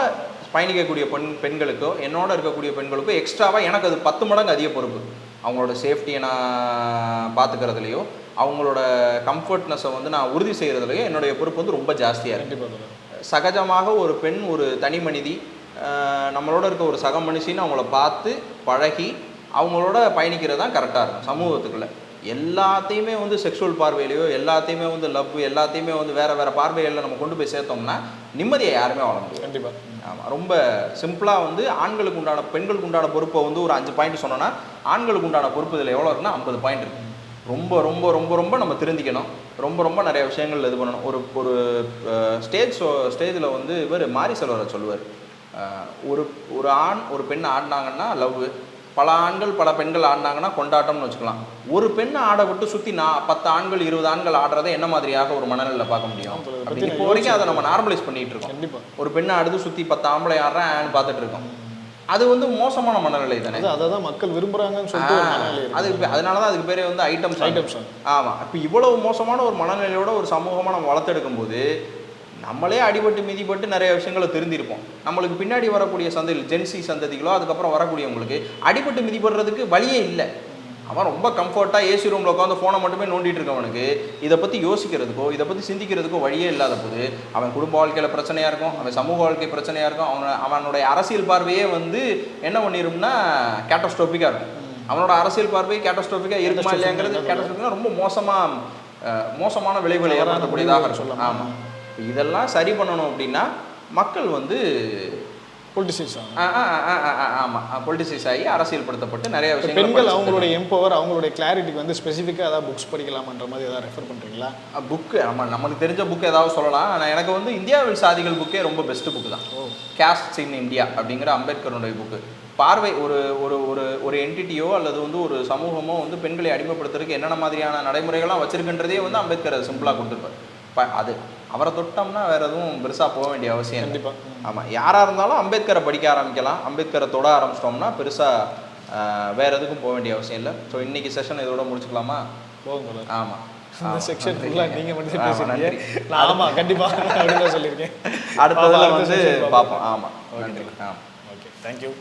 Speaker 1: பயணிக்கக்கூடிய பெண்களுக்கோ என்னோட இருக்கக்கூடிய பெண்களுக்கோ எக்ஸ்ட்ராவாக எனக்கு அது 10 மடங்கு அதிக பொறுப்பு. அவங்களோட சேஃப்டியை நான் பார்த்துக்கிறதுலையோ, அவங்களோட கம்ஃபர்ட்னஸை வந்து நான் உறுதி செய்கிறதுலையோ என்னுடைய பொறுப்பு வந்து ரொம்ப ஜாஸ்தியாக இருக்குது. சகஜமாக ஒரு பெண் ஒரு தனி மனிதி, நம்மளோட இருக்க ஒரு சக மனுஷின்னு அவங்கள பார்த்து பழகி அவங்களோட பயணிக்கிறது தான் கரெக்டாக இருக்கும். சமூகத்துக்குள்ளே எல்லாத்தையுமே வந்து செக்ஷுவல் பார்வையிலையோ, எல்லாத்தையுமே வந்து லவ், எல்லாத்தையுமே வந்து வேறு பார்வைகளில் நம்ம கொண்டு போய் சேர்த்தோம்னா நிம்மதியை யாருமே வாழ முடியும்.
Speaker 2: கண்டிப்பாக.
Speaker 1: ஆமாம், ரொம்ப சிம்பிளாக வந்து ஆண்களுக்கு உண்டான பெண்களுக்கு உண்டான பொறுப்பை வந்து ஒரு 5 பாயிண்ட் சொன்னோன்னா, ஆண்களுக்கு உண்டான பொறுப்பு இதில் எவ்வளோ இருக்குன்னா 50 பாயிண்ட் இருக்குது. ரொம்ப ரொம்ப ரொம்ப ரொம்ப நம்ம திருந்திக்கணும். ரொம்ப நிறைய விஷயங்கள் இது பண்ணணும். ஒரு ஸ்டேஜில் வந்து இவர் மாரி செல்வரை சொல்லுவார், ஒரு ஆண் ஒரு பெண் ஆடினாங்கன்னா லவ், பல ஆண்கள் பல பெண்கள் ஆடினாங்கன்னா கொண்டாட்டம்னு வச்சுக்கலாம். ஒரு பெண்ணை ஆட விட்டு சுற்றி 10 ஆண்கள் 20 ஆண்கள் ஆடுறதை என்ன மாதிரியாக ஒரு மனநிலையில் பார்க்க முடியும்? இப்போ வரைக்கும் அதை நம்ம நார்மலைஸ் பண்ணிட்டு இருக்கோம். ஒரு பெண்ணை ஆடுது சுற்றி 10 ஆம்பளை ஆடுறேன் பார்த்துட்டு இருக்கோம். அது வந்து மோசமான மனநிலை தானே.
Speaker 2: அதான் மக்கள் விரும்புகிறாங்கன்னு சொல்லிட்டு
Speaker 1: அது அதனால தான் அதுக்கு பேரே வந்து ஐட்டம்ஸ். ஆமாம், இப்போ இவ்வளவு மோசமான ஒரு மனநிலையோட ஒரு சமூகமாக நம்ம வளர்த்தெடுக்கும் போது நம்மளே அடிபட்டு மிதிப்பட்டு நிறைய விஷயங்களை திருந்திருப்போம். நம்மளுக்கு பின்னாடி வரக்கூடிய சந்ததிகள், ஜென்சி சந்ததிகளோ அதுக்கப்புறம் வரக்கூடியவங்களுக்கு அடிபட்டு மிதிப்படுறதுக்கு வழியே இல்லை. அவன் ரொம்ப கம்ஃபர்ட்டாக ஏசி ரூமில் உட்காந்து ஃபோனை மட்டுமே நோண்டிட்டு இருக்கவனுக்கு இதை பற்றி யோசிக்கிறதுக்கோ இதை பற்றி சிந்திக்கிறதுக்கோ வழியே இல்லாத போது அவன் குடும்ப வாழ்க்கையில் பிரச்சனையாக இருக்கும், அவன் சமூக வாழ்க்கை பிரச்சனையாக இருக்கும், அவனுடைய அரசியல் பார்வையே வந்து என்ன பண்ணிடும்னா கேட்டஸ்ட்ரோஃபிக்காக இருக்கும். அவனோட அரசியல் பார்வை கேட்டஸ்ட்ரோஃபிக்காக இருக்குமா இல்லையாங்கிறது கேட்டஸ்ட்ரோஃபிக்காக ரொம்ப மோசமான விளைவுகளை ஏற்படுத்தக்கூடியதாக இருக்கும். ஆமாம், இதெல்லாம் சரி பண்ணணும் அப்படின்னா மக்கள் வந்து
Speaker 2: பொலிட்டிசைஸ்
Speaker 1: ஆமாம் பொலிட்டிசைஸ் ஆகி அரசியல்படுத்தப்பட்டு நிறைய விஷயங்கள்
Speaker 2: பெண்கள் அவங்களுடைய எம்பவர் அவங்களுடைய கிளாரிட்டிக்கு வந்து ஸ்பெசிஃபிக்காக ஏதாவது புக்ஸ் படிக்கலாமன்ற மாதிரி ஏதாவது ரெஃபர் பண்ணுறீங்களா?
Speaker 1: புக்கு ஆமாம், நமக்கு தெரிஞ்ச புக் ஏதாவது சொல்லலாம். ஆனால் எனக்கு வந்து இந்தியாவில் சாதிகள் புக்கே ரொம்ப பெஸ்ட்டு புக்கு தான். கேஸ்ட்ஸ் இன் இந்தியா அப்படிங்கிற அம்பேத்கருடைய புக்கு. பார்வை ஒரு ஒரு ஒரு ஒரு என்டிட்டியோ அல்லது வந்து ஒரு சமூகமோ வந்து பெண்களை அடிமைப்படுத்துறதுக்கு என்னென்ன மாதிரியான நடைமுறைகள்லாம் வச்சிருக்குன்றதே வந்து அம்பேத்கர் சிம்பிளாக கொடுத்துருப்பார். அது அவரை தொட்டோம்னா வேற எதுவும் பெருசாக போக வேண்டிய அவசியம் இல்லை. ஆமாம், யாராக இருந்தாலும் அம்பேத்கரை படிக்க ஆரம்பிக்கலாம். அம்பேத்கரை தொட ஆரம்பிச்சிட்டோம்னா பெருசாக வேற எதுக்கும் போக வேண்டிய அவசியம் இல்லை. ஸோ இன்னைக்கு செஷன் இதோட முடிச்சுக்கலாமா? ஆமாம்,
Speaker 2: இந்த செக்ஷன் ஃபுல்லாக நீங்கள் மட்டும் பேசுறீங்க. ஆமாம், கண்டிப்பாக அப்படின்னு சொல்லியிருக்கேன்.
Speaker 1: அடுத்ததில் வந்து பார்ப்போம். ஆமாம், நன்றி. ஆமாம்,
Speaker 2: ஓகே, தேங்க்யூ.